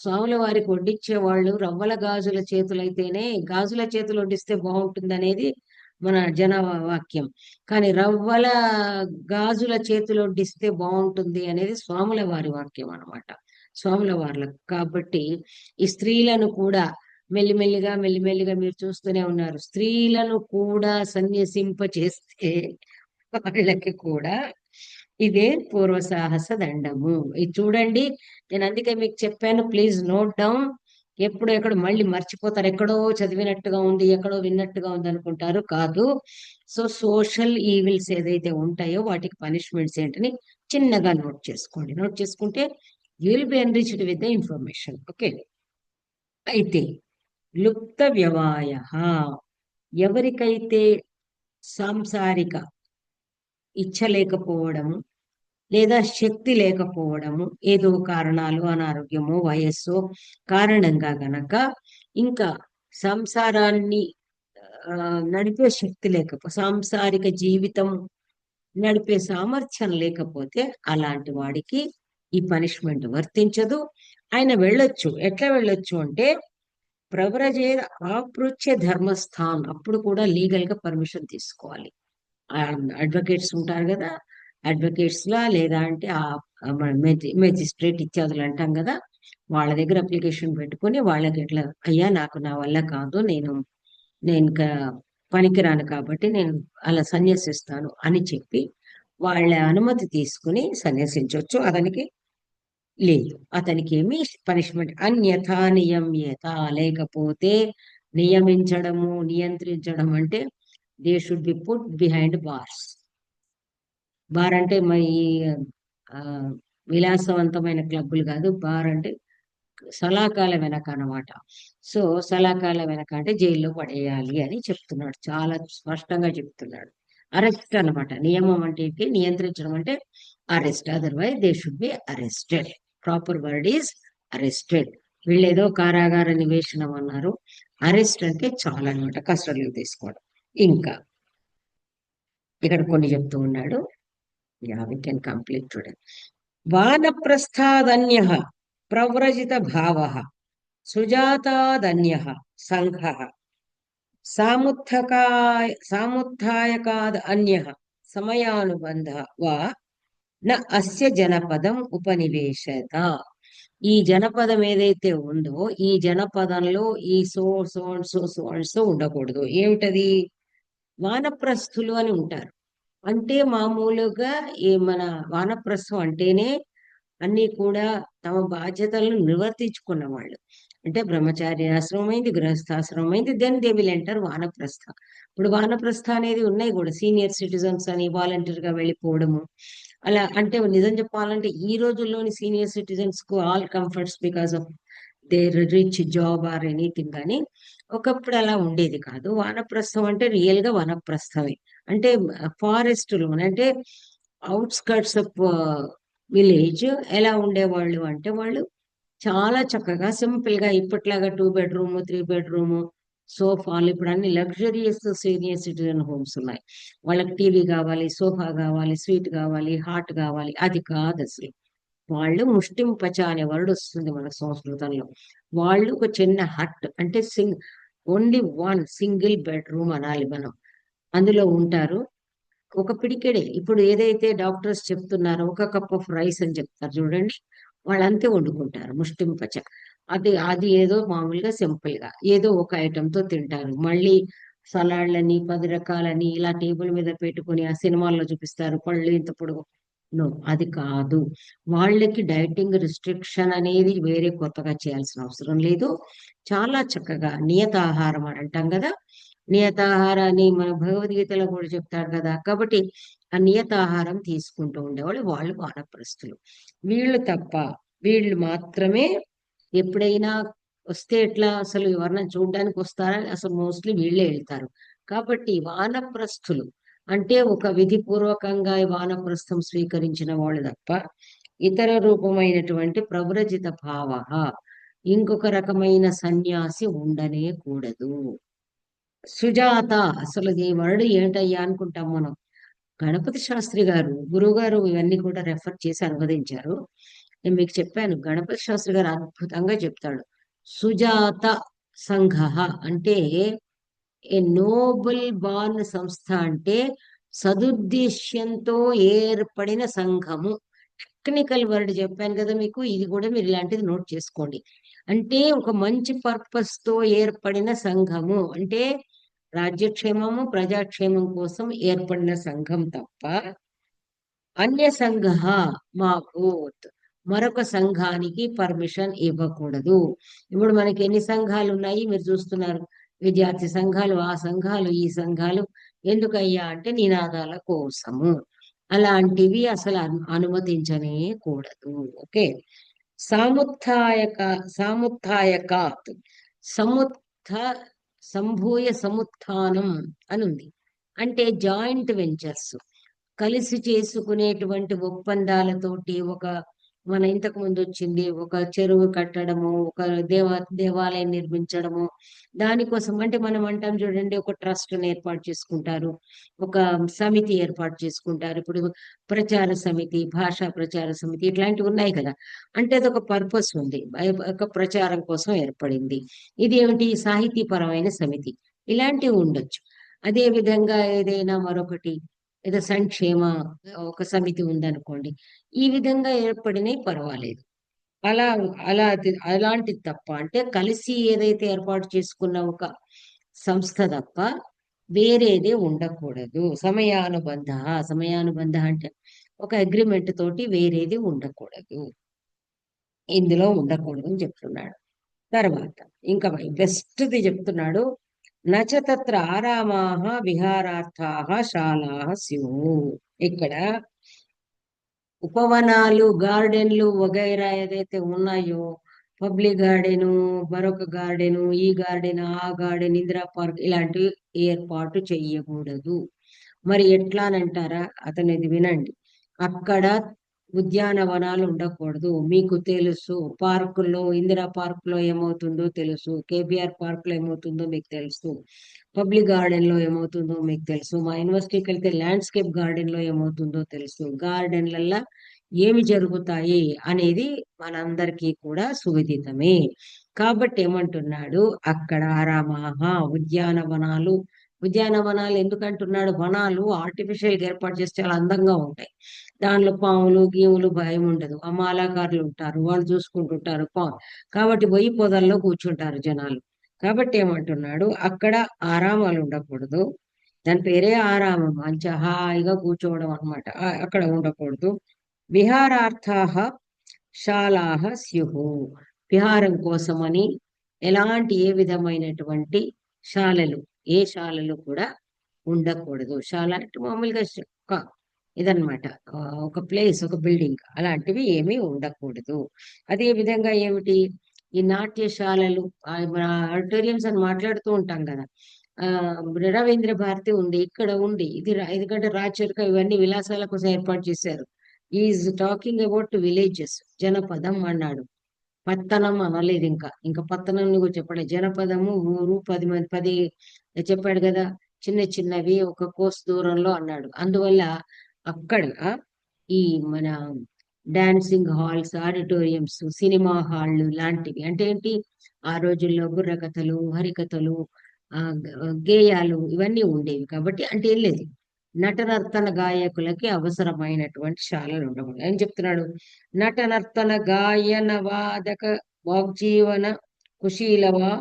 స్వాముల వారికి వడ్డించే వాళ్ళు రవ్వల గాజుల చేతులైతేనే, గాజుల చేతులు వడ్డిస్తే బాగుంటుంది అనేది మన జన వాక్యం. కానీ రవ్వల గాజుల చేతులు వడ్డిస్తే బాగుంటుంది అనేది స్వాముల వారి వాక్యం అన్నమాట, స్వాముల వార్లకు. కాబట్టి ఈ స్త్రీలను కూడా మెల్లిమెల్లిగా మెల్లిమెల్లిగా మీరు చూస్తూనే ఉన్నారు, స్త్రీలను కూడా సన్యసింప చేస్తే వాళ్ళకి కూడా ఇదే పూర్వ సాహస దండము. ఇది చూడండి, నేను అందుకే మీకు చెప్పాను, ప్లీజ్ నోట్ డౌన్. ఎప్పుడు ఎక్కడ మళ్ళీ మర్చిపోతారు, ఎక్కడో చదివినట్టుగా ఉంది, ఎక్కడో విన్నట్టుగా ఉంది అనుకుంటారు, కాదు. సో సోషల్ ఈవిల్స్ ఏదైతే ఉంటాయో వాటికి పనిష్మెంట్స్ ఏంటని చిన్నగా నోట్ చేసుకోండి. నోట్ చేసుకుంటే you will be enriched with the information. Okay. అయితే లుప్త వ్యవాయ, ఎవరికైతే సాంసారిక ఇచ్చ లేకపోవడము లేదా శక్తి లేకపోవడము, ఏదో కారణాలు, అనారోగ్యము, వయస్సు కారణంగా గనక ఇంకా సంసారాన్ని నడిపే శక్తి సాంసారిక జీవితం నడిపే సామర్థ్యం లేకపోతే అలాంటి వాడికి ఈ పనిష్మెంట్ వర్తించదు. ఆయన వెళ్ళొచ్చు. ఎట్లా వెళ్ళొచ్చు అంటే ప్రవ్రజే ఆపృచ్ఛ్య ధర్మస్థాన్, అప్పుడు కూడా లీగల్ గా పర్మిషన్ తీసుకోవాలి. అడ్వకేట్స్ ఉంటారు కదా, అడ్వకేట్స్ లా లేదా అంటే మెజిస్ట్రేట్ ఇత్యాదులు అంటాం కదా, వాళ్ళ దగ్గర అప్లికేషన్ పెట్టుకుని వాళ్ళకి ఎట్లా, అయ్యా నాకు నా వల్ల కాదు, నేను నేను ఇంకా పనికిరాను కాబట్టి నేను అలా సన్యసిస్తాను అని చెప్పి వాళ్ళ అనుమతి తీసుకుని సన్యసించవచ్చు. అతనికి లేదు, అతనికి ఏమి పనిష్మెంట్ అన్యథా నియమ్యత, లేకపోతే నియమించడము, నియంత్రించడం అంటే they should be put behind bars. Bar అంటే మరి ఆ, విలాసవంతమైన క్లబ్బులు కాదు, బార్ అంటే సలాకాల వెనక అన్నమాట. సో సలాకాల వెనక అంటే జైల్లో పడేయాలి అని చెప్తున్నాడు, చాలా స్పష్టంగా చెప్తున్నాడు. అరెస్ట్ అన్నమాట, నియమం అంటే ఏంటి, నియంత్రించడం అంటే arrest, otherwise they should be arrested. Proper word is arrested. వీళ్ళు ఏదో కారాగార నివేశనం అన్నారు, అరెస్ట్ అంటే చాలా అనమాట, కస్టడీలో తీసుకోవడం. ఇంకా ఇక్కడ కొన్ని చెప్తూ ఉన్నాడు. Ya we can complete today. వానప్రస్థాదన్య ప్రవ్రజిత భావ, సుజాతాదన్య సంఘ, సాముత్థాయకాద్ అన్య సమయానుబంధ వా న అస్య జనపదం ఉపనివేశత. ఈ జనపదం ఏదైతే ఉందో ఈ జనపదంలో ఈ so so so so so ఉండకూడదు. ఏమిటది? వానప్రస్థులు అని ఉంటారు. అంటే మామూలుగా ఈ మన వానప్రస్థం అంటేనే అన్ని కూడా తమ బాధ్యతలను నిర్వర్తించుకున్న వాళ్ళు. అంటే బ్రహ్మచారి ఆశ్రమం అయింది, గృహస్థాశ్రమం అయింది, దెన్ దే విల్ ఎంటర్ వానప్రస్థ. ఇప్పుడు వానప్రస్థ అనేది ఉన్నాయి కూడా, సీనియర్ సిటిజన్స్ అని వాలంటీర్ గా వెళ్ళిపోవడము. అలా అంటే నిజం చెప్పాలంటే ఈ రోజుల్లోని సీనియర్ సిటిజన్స్ కు all comforts because of their rich job or anything. కానీ ఒకప్పుడు అలా ఉండేది కాదు. వానప్రస్థం అంటే రియల్ గా వనప్రస్థమే. అంటే ఫారెస్ట్ లోనే, అంటే అవుట్స్కర్ట్స్ ఆఫ్ విలేజ్ ఎలా ఉండేవాళ్ళు అంటే వాళ్ళు చాలా చక్కగా సింపుల్ గా ఇప్పట్లాగా 2 బెడ్రూమ్ 3 బెడ్రూమ్ సోఫాలు, ఇప్పుడు అన్ని లగ్జరియస్ సీనియర్ సిటిజన్ హోమ్స్ ఉన్నాయి. వాళ్ళకి టీవీ కావాలి, సోఫా కావాలి, స్వీట్ కావాలి, హాట్ కావాలి, అది కాదు అసలు. వాళ్ళు ముష్టింపచ అనే వర్డ్ వస్తుంది మన సంస్కృతంలో. వాళ్ళు ఒక చిన్న హట్ అంటే ఓన్లీ వన్ సింగిల్ బెడ్రూమ్ అనాలి మనం, అందులో ఉంటారు. ఒక పిడికెడే, ఇప్పుడు ఏదైతే డాక్టర్స్ చెప్తున్నారో ఒక కప్ ఆఫ్ రైస్ అని చెప్తారు చూడండి, వాళ్ళు అంతే వండుకుంటారు ముష్టింపచ. అది అది ఏదో మామూలుగా సింపుల్ గా ఏదో ఒక ఐటమ్ తో తింటారు. మళ్ళీ సలాడ్లని 10 రకాలని ఇలా టేబుల్ మీద పెట్టుకుని ఆ సినిమాల్లో చూపిస్తారు పళ్ళు ఇంత పొడుగు. నో, అది కాదు. వాళ్ళకి డైటింగ్ రిస్ట్రిక్షన్ అనేది వేరే కొత్తగా చేయాల్సిన అవసరం లేదు. చాలా చక్కగా నియతాహారం అని అంటాం కదా, నియతాహారాన్ని మన భగవద్గీతలో కూడా చెప్తాడు కదా. కాబట్టి ఆ నియతాహారం తీసుకుంటూ ఉండేవాళ్ళు వాళ్ళు వానప్రస్థులు. వీళ్ళు తప్ప, వీళ్ళు మాత్రమే ఎప్పుడైనా వస్తే ఎట్లా, అసలు ఎవరన్నా చూడడానికి వస్తారా, అసలు మోస్ట్లీ వీళ్ళే వెళ్తారు. కాబట్టి వానప్రస్థులు అంటే ఒక విధిపూర్వకంగా ఈ వానప్రస్థం స్వీకరించిన వాళ్ళు తప్ప ఇతర రూపమైనటువంటి ప్రవ్రజిత భావ, ఇంకొక రకమైన సన్యాసి ఉండనే కూడదు. సుజాత, అసలు ఈ వర్డ్ ఏంటయ్యా అనుకుంటాం మనం. గణపతి శాస్త్రి గారు, గురువు గారు ఇవన్నీ కూడా రెఫర్ చేసి అనువదించారు. నేను మీకు చెప్పాను, గణపతి శాస్త్రి గారు అద్భుతంగా చెప్తాడు. సుజాత సంఘ అంటే ఏ నోబుల్ బార్న్ సంస్థ, అంటే సదుద్దేశ్యంతో ఏర్పడిన సంఘము. టెక్నికల్ వర్డ్ చెప్పాను కదా మీకు, ఇది కూడా మీరు ఇలాంటిది నోట్ చేసుకోండి. అంటే ఒక మంచి పర్పస్ తో ఏర్పడిన సంఘము అంటే రాజ్యక్షేమము ప్రజాక్షేమం కోసం ఏర్పడిన సంఘం తప్ప అన్య సంఘ మాభూత్, మరొక సంఘానికి పర్మిషన్ ఇవ్వకూడదు. ఇప్పుడు మనకి ఎన్ని సంఘాలు ఉన్నాయి మీరు చూస్తున్నారు, విద్యార్థి సంఘాలు, ఆ సంఘాలు, ఈ సంఘాలు. ఎందుకయ్యా అంటే నినాదాల కోసము. అలాంటివి అసలు అనుమతించనే కూడదు. ఓకే. సాముత్థాయక, సాముత్థాయకాత్, సముత్థ సంభూయ సముత్థానం అని ఉంది. అంటే జాయింట్ వెంచర్స్, కలిసి చేసుకునేటువంటి ఒప్పందాలతోటి, ఒక మన ఇంతకు ముందు వచ్చింది ఒక చెరువు కట్టడము, ఒక దేవాలయం నిర్మించడము. దానికోసం అంటే మనం అంటాం చూడండి, ఒక ట్రస్ట్ ఏర్పాటు చేసుకుంటారు, ఒక సమితి ఏర్పాటు చేసుకుంటారు. ఇప్పుడు ప్రచార సమితి, భాషా ప్రచార సమితి ఇట్లాంటివి ఉన్నాయి కదా. అంటే అదొక పర్పస్ ఉంది, ఒక ప్రచారం కోసం ఏర్పడింది. ఇది ఏమిటి, సాహితీపరమైన సమితి. ఇలాంటివి ఉండొచ్చు. అదే విధంగా ఏదైనా మరొకటి, ఏదో సంక్షేమ ఒక సమితి ఉందనుకోండి, ఈ విధంగా ఏర్పడినవి పర్వాలేదు. అలా అలాంటిది తప్ప, అంటే కలిసి ఏదైతే ఏర్పాటు చేసుకున్న ఒక సంస్థ తప్ప వేరేదే ఉండకూడదు. సమయానుబంధ, సమయానుబంధ అంటే ఒక అగ్రిమెంట్ తోటి వేరేది ఉండకూడదు, ఇందులో ఉండకూడదు అని చెప్తున్నాడు. తర్వాత ఇంకా బెస్ట్ది చెప్తున్నాడు. నచ తత్ర ఆరామాః విహారార్థాః శాలాః స్యుః. ఇక్కడ ఉపవనాలు, గార్డెన్లు వగైరా ఏదైతే ఉన్నాయో, పబ్లిక్ గార్డెను, మరొక గార్డెను, ఈ గార్డెన్, ఆ గార్డెన్, ఇందిరా పార్క్, ఇలాంటివి ఏర్పాటు చెయ్యకూడదు. మరి ఎట్లా అని అంటారా, అతనిది వినండి. అక్కడ ఉద్యానవనాలు ఉండకూడదు. మీకు తెలుసు పార్కుల్లో, ఇందిరా పార్క్ లో ఏమవుతుందో తెలుసు, కేబిఆర్ పార్క్ లో ఏమవుతుందో మీకు తెలుసు, పబ్లిక్ గార్డెన్ లో ఏమవుతుందో మీకు తెలుసు, మా యూనివర్సిటీకి వెళ్తే ల్యాండ్స్కేప్ గార్డెన్ లో ఏమవుతుందో తెలుసు. గార్డెన్లల్లా ఏమి జరుగుతాయి అనేది మనందరికీ కూడా సువిదితమే. కాబట్టి ఏమంటున్నాడు అక్కడ, ఆరామాహ ఉద్యానవనాలు. ఉద్యానవనాలు ఎందుకంటున్నాడు, వనాలు ఆర్టిఫిషియల్ గా ఏర్పాటు చేస్తే చాలా అందంగా ఉంటాయి. దానిలో పాములు గీములు భయం ఉండదు, ఆ మాలాకారులు ఉంటారు, వాళ్ళు చూసుకుంటుంటారు కాబట్టి పొయ్యి పొదల్లో కూర్చుంటారు జనాలు. కాబట్టి ఏమంటున్నాడు అక్కడ ఆరామాలు ఉండకూడదు. దాని పేరే ఆరామం. మంచి హాయిగా కూర్చోవడం అనమాట. అక్కడ ఉండకూడదు. విహారార్థాః శాలాః స్యుః. విహారం కోసమని ఎలాంటి ఏ విధమైనటువంటి శాలలు, ఏ శాలలు కూడా ఉండకూడదు. శాల అంటే మామూలుగా ఇదన్నమాట. ఒక ప్లేస్, ఒక బిల్డింగ్ అలాంటివి ఏమీ ఉండకూడదు. అదే విధంగా ఏమిటి, ఈ నాట్యశాలలు, మన ఆడిటోరియంస్ అని మాట్లాడుతూ ఉంటాం కదా. ఆ రవీంద్ర భారతి ఉంది, ఇక్కడ ఉంది. ఎందుకంటే రాచరిక ఇవన్నీ విలాసాల కోసం ఏర్పాటు చేశారు. Is talking about villages. జనపదం అన్నాడు, పత్తనం అనలేదు. ఇంకా పత్తనం కూడా చెప్పలేదు. జనపదము ఊరు, 10 మంది, 10 చెప్పాడు కదా. చిన్న చిన్నవి ఒక కోస్ దూరంలో అన్నాడు. అందువల్ల అక్కడ ఈ మన డాన్సింగ్ హాల్స్, ఆడిటోరియంస్, సినిమా హాళ్ళు లాంటివి అంటే ఏంటి, ఆ రోజుల్లో బుర్రకథలు, హరికథలు, గేయాలు ఇవన్నీ ఉండేవి. కాబట్టి అంటే ఏం లేదు, నటనర్తన గాయకులకి అవసరమైనటువంటి శాలలు ఉండవు. ఏం చెప్తున్నాడు, నటనర్తన గాయన వాదక వాగ్జీవన కుశీలవా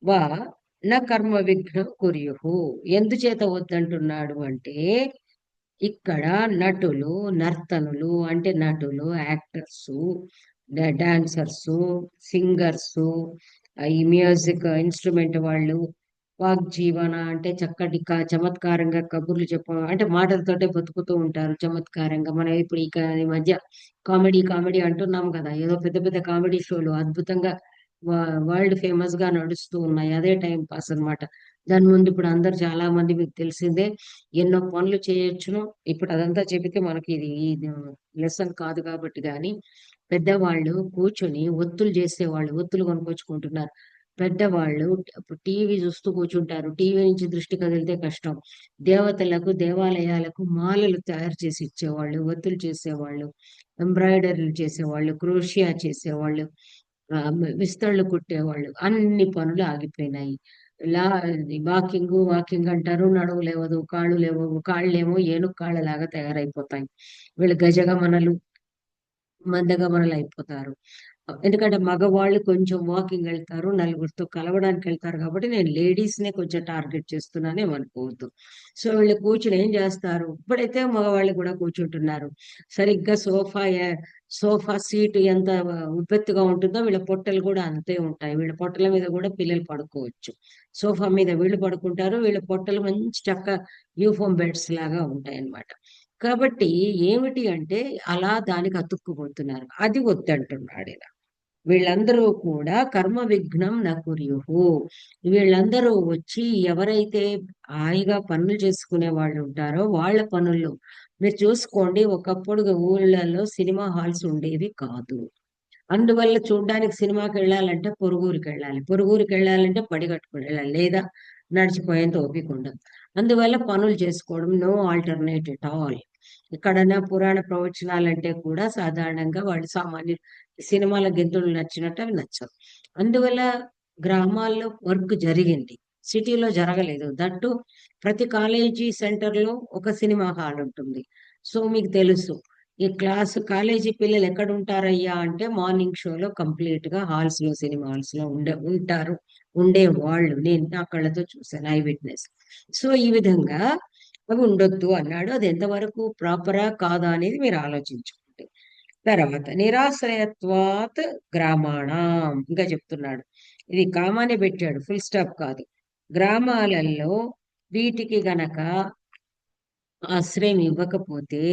వా న కర్మ విఘ్నం కుర్యుహు. ఎందుచేత వద్దంటున్నాడు అంటే, ఇక్కడ నటులు, నర్తనులు అంటే నటులు, యాక్టర్స్, డాన్సర్స్, సింగర్స్, ఈ మ్యూజిక్ ఇన్స్ట్రుమెంట్ వాళ్ళు, వాగ్జీవన అంటే చక్కటి చమత్కారంగా కబుర్లు చెప్పడం, అంటే మాటలతోటే బతుకుతూ ఉంటారు చమత్కారంగా. మనం ఇప్పుడు ఈ మధ్య కామెడీ కామెడీ అంటున్నాం కదా, ఏదో పెద్ద పెద్ద కామెడీ షోలు అద్భుతంగా వరల్డ్ ఫేమస్ గా నడుస్తూ ఉన్నాయి. అదే టైం పాస్ అన్నమాట. దాని ముందు ఇప్పుడు అందరు చాలా మంది మీకు తెలిసిందే ఎన్నో పనులు చేయొచ్చును. ఇప్పుడు అదంతా చెబితే మనకి ఇది లెసన్ కాదు కాబట్టి. కానీ పెద్దవాళ్ళు కూర్చొని ఒత్తులు చేసేవాళ్ళు ఒత్తులు కొనుక్కొచ్చుకుంటున్నారు. పెద్దవాళ్ళు ఇప్పుడు టీవీ చూస్తూ కూర్చుంటారు. టీవీ నుంచి దృష్టి కదిలితే కష్టం. దేవతలకు, దేవాలయాలకు మాలలు తయారు చేసి ఇచ్చేవాళ్ళు, ఒత్తులు చేసేవాళ్ళు, ఎంబ్రాయిడరీలు చేసేవాళ్ళు, క్రోషియా చేసేవాళ్ళు, విస్తళ్ళు కుట్టేవాళ్ళు. అన్ని పనులు ఆగిపోయినాయి. ఇలా వాకింగ్ వాకింగ్ అంటారు, నడుము లేవదు, కాళ్ళు లేవవు, కాళ్ళేమో ఏనుగు కాళ్ళలాగా తయారైపోతాయి. వీళ్ళు గజగమనలు, మందగమనలు అయిపోతారు. ఎందుకంటే మగవాళ్ళు కొంచెం వాకింగ్ వెళ్తారు, నలుగురితో కలవడానికి వెళ్తారు. కాబట్టి నేను లేడీస్ నే కొంచెం టార్గెట్ చేస్తున్నానే అనుకోవద్దు. సో వీళ్ళు కూర్చుని ఏం చేస్తారు, ఇప్పుడైతే మగవాళ్ళు కూడా కూర్చుంటున్నారు. సరిగ్గా సోఫా సీటు ఎంత ఉబ్బెత్తుగా ఉంటుందో వీళ్ళ పొట్టలు కూడా అంతే ఉంటాయి. వీళ్ళ పొట్టల మీద కూడా పిల్లలు పడుకోవచ్చు. సోఫా మీద వీళ్ళు పడుకుంటారు, వీళ్ళ పొట్టలు మంచి చక్క యూఫోమ్ బెడ్స్ లాగా ఉంటాయి అన్నమాట. కాబట్టి ఏమిటి అంటే అలా దానికి అతుక్కుపోతున్నారు. అది వద్దంటున్నాడు ఈయన. వీళ్ళందరూ కూడా కర్మ విఘ్నం నకుర్యుహు. వీళ్ళందరూ వచ్చి ఎవరైతే హాయిగా పనులు చేసుకునే వాళ్ళు ఉంటారో వాళ్ళ పనుల్లో మీరు చూసుకోండి. ఒకప్పుడు ఊళ్ళలో సినిమా హాల్స్ ఉండేవి కాదు. అందువల్ల చూడ్డానికి సినిమాకి వెళ్ళాలంటే పొరుగురికి వెళ్ళాలి, పొరుగురికి వెళ్ళాలంటే పడి కట్టుకుని వెళ్ళాలి, లేదా నడిచిపోయేంత ఓపిక ఉండదు. అందువల్ల పనులు చేసుకోవడం నో ఆల్టర్నేట్ ఎట్ ఆల్. ఎక్కడైనా పురాణ ప్రవచనాలంటే కూడా సాధారణంగా వాళ్ళు సామాన్య సినిమాల గెంతులు నచ్చినట్టు అవి నచ్చవు. అందువల్ల గ్రామాల్లో వర్క్ జరిగింది, సిటీలో జరగలేదు. దట్టు ప్రతి కాలేజీ సెంటర్ లో ఒక సినిమా హాల్ ఉంటుంది. సో మీకు తెలుసు, ఈ కాలేజీ పిల్లలు ఎక్కడ ఉంటారయ్యా అంటే మార్నింగ్ షోలో కంప్లీట్ గా హాల్స్ లో, సినిమా హాల్స్ లో ఉంటారు. ఉండేవాళ్ళు, నేను నా కళ్ళతో చూశాను, ఐ విట్నెస్. సో ఈ విధంగా అవి ఉండొద్దు అన్నాడు. అది ఎంతవరకు ప్రాపరా కాదా అనేది మీరు ఆలోచించుకోండి. తర్వాత నిరాశ్రయత్వాత్ గ్రామాణం ఇంకా చెప్తున్నాడు. ఇది కామానే పెట్టాడు, ఫుల్ స్టాప్ కాదు. గ్రామాలలో వీటికి గనక ఆశ్రయం ఇవ్వకపోతే,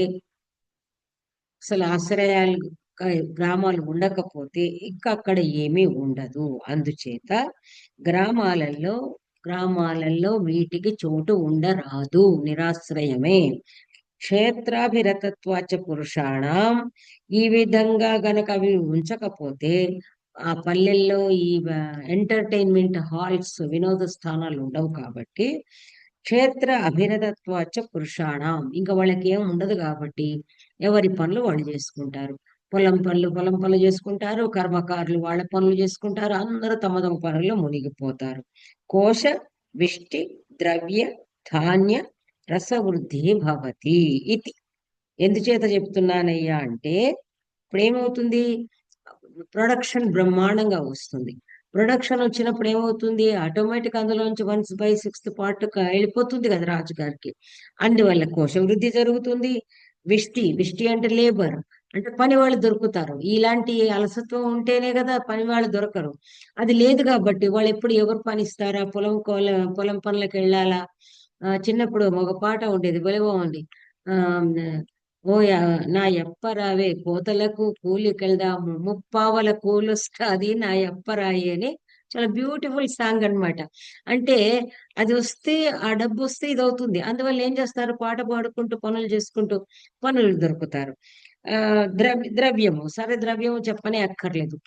అసలు ఆశ్రయాలు గ్రామాలు ఉండకపోతే ఇంకా అక్కడ ఏమీ ఉండదు. అందుచేత గ్రామాలలో గ్రామాలలో వీటికి చోటు ఉండరాదు, నిరాశ్రయమే. క్షేత్రాభిరతత్వాచ పురుషాణం. ఈ విధంగా గనక అవి ఉంచకపోతే ఆ పల్లెల్లో ఈ ఎంటర్టైన్మెంట్ హాల్స్, వినోద స్థానాలు ఉండవు. కాబట్టి క్షేత్ర అభిరతత్వాచ పురుషాణం, ఇంకా వాళ్ళకి ఏం ఉండదు. కాబట్టి ఎవరి పనులు వాళ్ళు చేసుకుంటారు. పొలం పనులు చేసుకుంటారు, కర్మకారులు వాళ్ళ పనులు చేసుకుంటారు. అందరూ తమ తమ పనుల్లో మునిగిపోతారు. కోశ విష్టి ద్రవ్య ధాన్య రసవృద్ధి భవతి ఇది. ఎందుచేత చెప్తున్నానయ్యా అంటే, ఇప్పుడు ఏమవుతుంది, ప్రొడక్షన్ బ్రహ్మాండంగా వస్తుంది. ప్రొడక్షన్ వచ్చినప్పుడు ఏమవుతుంది, ఆటోమేటిక్ అందులోంచి 1/6 పార్ట్ వెళ్ళిపోతుంది కదా రాజుగారికి. అందువల్ల కోశ వృద్ధి జరుగుతుంది. విష్టి అంటే లేబర్, అంటే పని వాళ్ళు దొరుకుతారు. ఇలాంటి అలసత్వం ఉంటేనే కదా పని వాళ్ళు దొరకరు. అది లేదు కాబట్టి వాళ్ళు ఎప్పుడు ఎవరు పని ఇస్తారా, పొలం పనులకు వెళ్ళాలా. చిన్నప్పుడు ఒక పాట ఉండేది, భలే బాగుంది. ఆ నా యప్పరావే కోతలకు కూలికెళ్దాము, ముప్పావల కూలొస్తాది నా యప్పరాయి అని చాలా బ్యూటిఫుల్ సాంగ్ అన్నమాట. అంటే అది వస్తే, ఆ డబ్బు వస్తే ఇది అవుతుంది. అందువల్ల ఏం చేస్తారు, పాట పాడుకుంటూ పనులు చేసుకుంటూ పనులు దొరుకుతారు. ద్రవ్యము, సరే ద్రవ్యము చెప్పనే అక్కర్లేదు.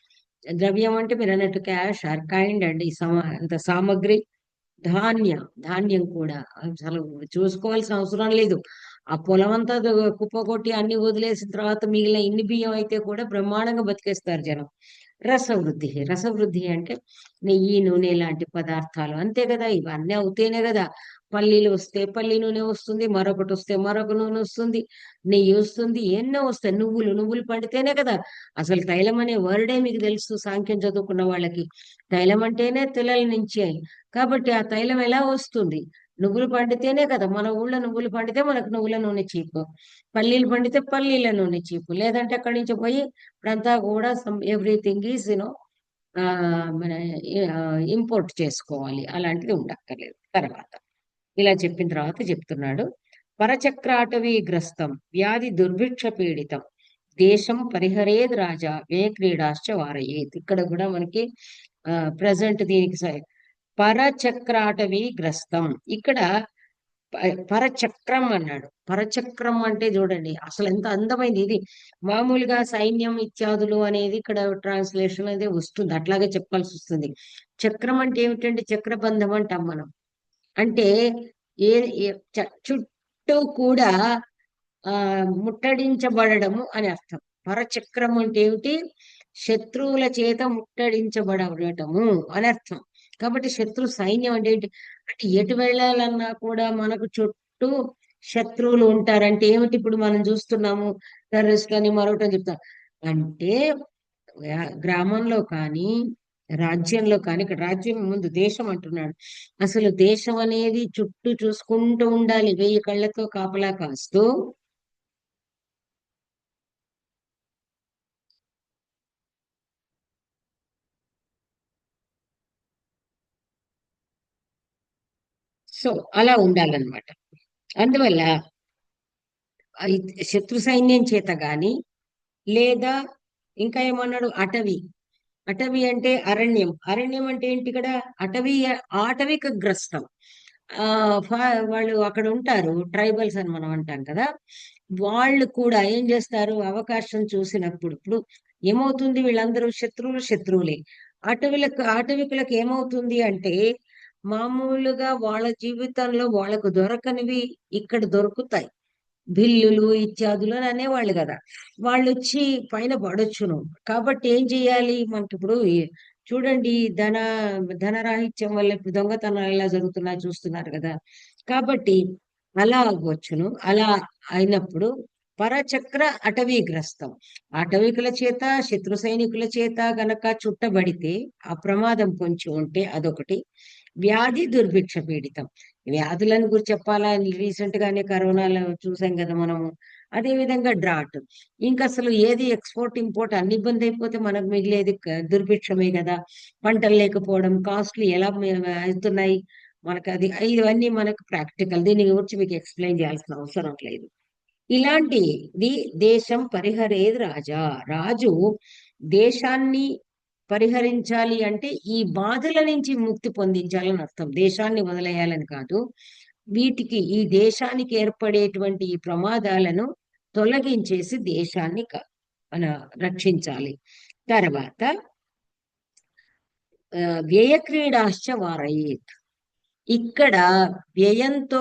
ద్రవ్యం అంటే మీరు అన్నట్టు క్యాష్ ఆర్ కైండ్ అండి, అంత సామగ్రి. ధాన్యం కూడా అసలు చూసుకోవాల్సిన అవసరం లేదు. ఆ పొలం అంతా కుప్పకొట్టి అన్ని వదిలేసిన తర్వాత మిగిలిన ఇన్ని బియ్యం అయితే కూడా బ్రహ్మాండంగా బతికేస్తారు జనం. రసవృద్ధి అంటే నెయ్యి, నూనె లాంటి పదార్థాలు, అంతే కదా. ఇవన్నీ అవుతేనే కదా పల్లీలు వస్తే పల్లి నూనె వస్తుంది, మరొకటి వస్తే మరొక నూనె వస్తుంది, నెయ్యి వస్తుంది, ఎన్నో వస్తాయి. నువ్వులు పండితేనే కదా. అసలు తైలం అనే వర్డే మీకు తెలుసు సాంఖ్యం చదువుకున్న వాళ్ళకి. తైలం అంటేనే తెల్లల నుంచే. కాబట్టి ఆ తైలం ఎలా వస్తుంది, నువ్వులు పండితేనే కదా. మన ఊళ్ళో నువ్వులు పండితే మనకు నువ్వుల నూనె చీపు, పల్లీలు పండితే పల్లీల నూనె చీపు. లేదంటే అక్కడి నుంచి పోయి ఇప్పుడంతా కూడా ఎవ్రీథింగ్ ఈజ్ మన ఇంపోర్ట్ చేసుకోవాలి. అలాంటిది ఉండక్కర్లేదు. తర్వాత ఇలా చెప్పిన తర్వాత చెప్తున్నాడు, పరచక్రాటవీ గ్రస్తం వ్యాధి దుర్భిక్ష పీడితం దేశం పరిహరేద్ రాజా వే క్రీడాశ్చ వారయేత్. ఇక్కడ కూడా మనకి ప్రజెంట్ దీనికి పరచక్రాటవీ గ్రస్తం. ఇక్కడ పరచక్రం అన్నాడు. పరచక్రం అంటే చూడండి అసలు ఎంత అందమైంది ఇది. మామూలుగా సైన్యం ఇత్యాదులు అనేది ఇక్కడ ట్రాన్స్లేషన్ అనేది వస్తుంది, అట్లాగే చెప్పాల్సి వస్తుంది. చక్రం అంటే ఏమిటంటే చక్రబంధం అంటాం మనం. అంటే ఏ చుట్టూ కూడా ఆ ముట్టడించబడము అని అర్థం. పరచక్రం అంటే ఏమిటి, శత్రువుల చేత ముట్టడించబడటము అని అర్థం. కాబట్టి శత్రు సైన్యం అంటే ఏంటి, అంటే ఎటు వెళ్ళాలన్నా కూడా మనకు చుట్టూ శత్రువులు ఉంటారంటే ఏమిటి, ఇప్పుడు మనం చూస్తున్నాము టెర్రరిస్ట్ అని మరొకటి చెప్తాం. అంటే గ్రామంలో కానీ రాజ్యంలో కానీ, ఇక్కడ రాజ్యం ముందు దేశం అంటున్నాడు. అసలు దేశం అనేది చుట్టూ చూసుకుంటూ ఉండాలి, 1000 కళ్ళతో కాపలా కాస్తూ. సో అలా ఉండాలన్నమాట. అందువల్ల శత్రు సైన్యం చేత గాని, లేదా ఇంకా ఏమన్నాడు, అటవీ అంటే అరణ్యం అంటే ఏంటి ఇక్కడ, అటవీ ఆటవిక గ్రస్తం. ఆ వాళ్ళు అక్కడ ఉంటారు, ట్రైబల్స్ అని మనం అంటాం కదా. వాళ్ళు కూడా ఏం చేస్తారు, అవకాశం చూసినప్పుడు ఇప్పుడు ఏమవుతుంది, వీళ్ళందరూ శత్రువులే. ఆటవికులకు ఏమవుతుంది అంటే, మామూలుగా వాళ్ళ జీవితంలో వాళ్ళకు దొరకనివి ఇక్కడ దొరుకుతాయి. బిల్లులు ఇత్యాదులు అని అనేవాళ్ళు కదా. వాళ్ళు వచ్చి పైన పడొచ్చును. కాబట్టి ఏం చేయాలి, మనకి ఇప్పుడు చూడండి, ధనరాహిత్యం వల్ల ఇప్పుడు దొంగతనాలు ఎలా జరుగుతున్నాయో చూస్తున్నారు కదా. కాబట్టి అలా అవ్వచ్చును. అలా అయినప్పుడు పరచక్ర అటవీగ్రస్తం, అటవీకుల చేత శత్రు సైనికుల చేత గనక చుట్టబడితే ఆ ప్రమాదం పొంచి ఉంటే అదొకటి. వ్యాధి దుర్భిక్ష పీడితం, వ్యాధులను గురించి చెప్పాలా, రీసెంట్ గానే కరోనాలో చూసాం కదా మనము. అదే విధంగా డ్రాట్. ఇంకా అసలు ఏది ఎక్స్పోర్ట్ ఇంపోర్ట్ అన్ని ఇబ్బంది అయిపోతే మనకు మిగిలేది దుర్భిక్షమే కదా. పంటలు లేకపోవడం, కాస్ట్లు ఎలా అవుతున్నాయి మనకు, అది ఇవన్నీ మనకు ప్రాక్టికల్, దీని గురించి మీకు ఎక్స్ప్లెయిన్ చేయాల్సిన అవసరం లేదు. ఇలాంటిది దేశం పరిహరేది రాజా, రాజు దేశాన్ని పరిహరించాలి అంటే ఈ బాధల నుంచి ముక్తి పొందించాలని అర్థం. దేశాన్ని వదిలేయాలని కాదు, ఈ దేశానికి ఏర్పడేటువంటి ఈ ప్రమాదాలను తొలగించేసి దేశాన్ని మన రక్షించాలి. తర్వాత వ్యయ క్రీడాశ్చ వారయేత్. ఇక్కడ వ్యయంతో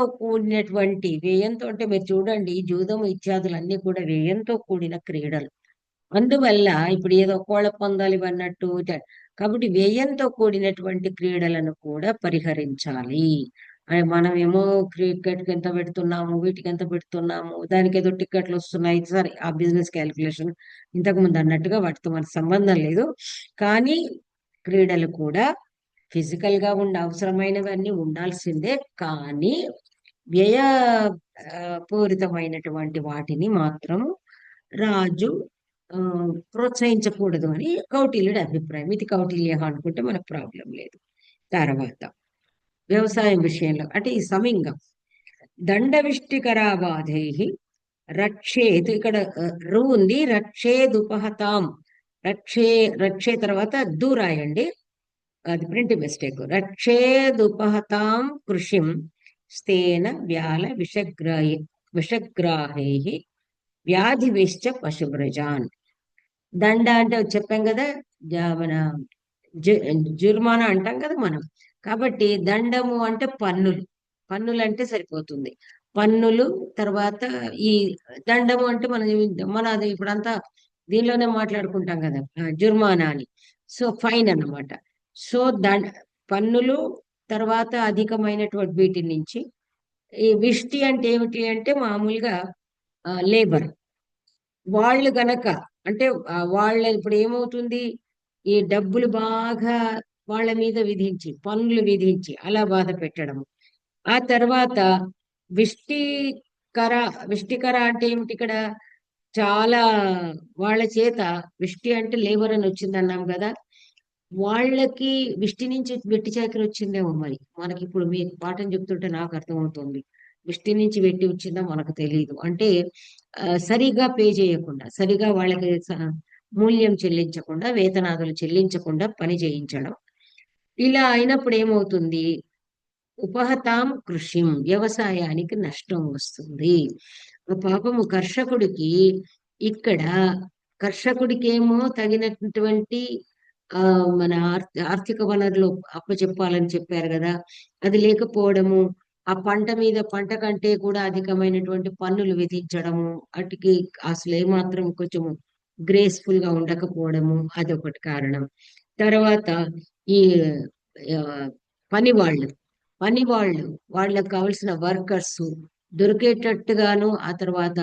అంటే మీరు చూడండి, జూదం ఇత్యాదులన్నీ కూడా వ్యయంతో కూడిన క్రీడలు. అందువల్ల ఇప్పుడు ఏదో కోళ్ళ పందాలు ఇవన్నట్టు కాబట్టి వ్యయంతో కూడినటువంటి క్రీడలను కూడా పరిహరించాలి. మనమేమో క్రికెట్కి ఎంత పెడుతున్నాము, వీటికి ఎంత పెడుతున్నాము, దానికి ఏదో టికెట్లు వస్తున్నాయి, సరే ఆ బిజినెస్ క్యాలిక్యులేషన్ ఇంతకు ముందు అన్నట్టుగా వాటితో మనకు సంబంధం లేదు. కానీ క్రీడలు కూడా ఫిజికల్ గా అవసరమైనవన్నీ ఉండాల్సిందే, కానీ వ్యయ పూరితమైనటువంటి వాటిని మాత్రం రాజు ఆ, ప్రోత్సహించకూడదు అని కౌటిల్యుడి అభిప్రాయం. ఇది కౌటిల్య అనుకుంటే మనకు ప్రాబ్లం లేదు. తర్వాత వ్యవసాయం విషయంలో అంటే ఈ సమింగం దండవిష్టికరాబాధై రక్షేత్, ఇక్కడ రు ఉంది, రక్షేదుపహతాం. రక్షే రక్షే తర్వాత దు రాయండి, అది ప్రింట్ మిస్టేక్. రక్షేదుపహతాం కృషిం స్థేన వ్యాల విషగ్రాహై వ్యాధివిశ్చ పశుభ్రజాన్. దండ అంటే చెప్పాం కదా, మన జు- జుర్మానా అంటాం కదా మనం. కాబట్టి దండము అంటే పన్నులు, పన్నులు అంటే సరిపోతుంది. పన్నులు తర్వాత ఈ దండము అంటే మన అది ఇప్పుడంతా దీనిలోనే మాట్లాడుకుంటాం కదా, జుర్మానా అని. సో ఫైన్ అన్నమాట. సో పన్నులు తర్వాత అధికమైనటువంటి వీటి నుంచి. ఈ విష్టి అంటే ఏమిటి అంటే మామూలుగా లేబర్. వాళ్ళు గనక అంటే వాళ్ళ ఇప్పుడు ఏమవుతుంది, ఈ డబ్బులు బాగా వాళ్ళ మీద విధించి పన్నులు విధించి అలా బాధ పెట్టడం. ఆ తర్వాత విష్టికర, విష్టికర అంటే ఏమిటి ఇక్కడ, చాలా వాళ్ళ చేత, విష్టి అంటే లేబర్ అని వచ్చింది అన్నాం కదా, వాళ్ళకి విష్టి నుంచి వెట్టి చాకిరి వచ్చిందేమో మరి. మనకి ఇప్పుడు మీ పాఠం చెప్తుంటే నాకు అర్థమవుతుంది, విష్టి నుంచి వెట్టి వచ్చిందో మనకు తెలియదు. అంటే సరిగా పే చేయకుండా, సరిగా వాళ్ళకి మూల్యం చెల్లించకుండా, వేతనాదులు చెల్లించకుండా పని చేయించడం. ఇలా అయినప్పుడు ఏమవుతుంది, ఉపహతాం కృషిం, వ్యవసాయానికి నష్టం వస్తుంది. పాపము కర్షకుడికి ఇక్కడ, కర్షకుడికి ఏమో తగినటువంటి ఆ మన ఆర్థిక వనరులు అప్పచెప్పాలని చెప్పారు కదా, అది లేకపోవడము, ఆ పంట మీద పంట కంటే కూడా అధికమైనటువంటి పన్నులు విధించడము, వాటికి అసలు ఏమాత్రం కొంచెము గ్రేస్ఫుల్ గా ఉండకపోవడము, అదొకటి కారణం. తర్వాత ఈ ఆ, పని వాళ్ళు పని వాళ్ళు, వాళ్ళకు కావలసిన వర్కర్స్ దొరికేటట్టుగాను, ఆ తర్వాత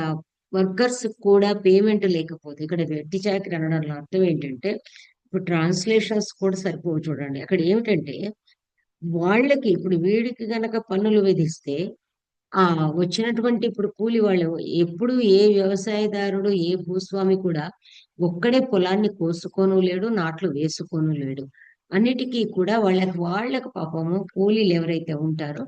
వర్కర్స్ కూడా పేమెంట్ లేకపోతే, ఇక్కడ వెట్టి చాకరీ అనడంలో అర్థం ఏంటంటే, ఇప్పుడు ట్రాన్స్లేషన్స్ కూడా సరిపోవు చూడండి. అక్కడ ఏమిటంటే వాళ్ళకి ఇప్పుడు వీడికి గనక పన్నులు విధిస్తే ఆ వచ్చినటువంటి ఇప్పుడు కూలి వాళ్ళు, ఎప్పుడు ఏ వ్యవసాయదారుడు ఏ భూస్వామి కూడా ఒక్కడే పొలాన్ని కోసుకోను లేడు, నాట్లు వేసుకోను లేడు. అన్నిటికీ కూడా వాళ్ళకి పాపము కూలీలు ఎవరైతే ఉంటారో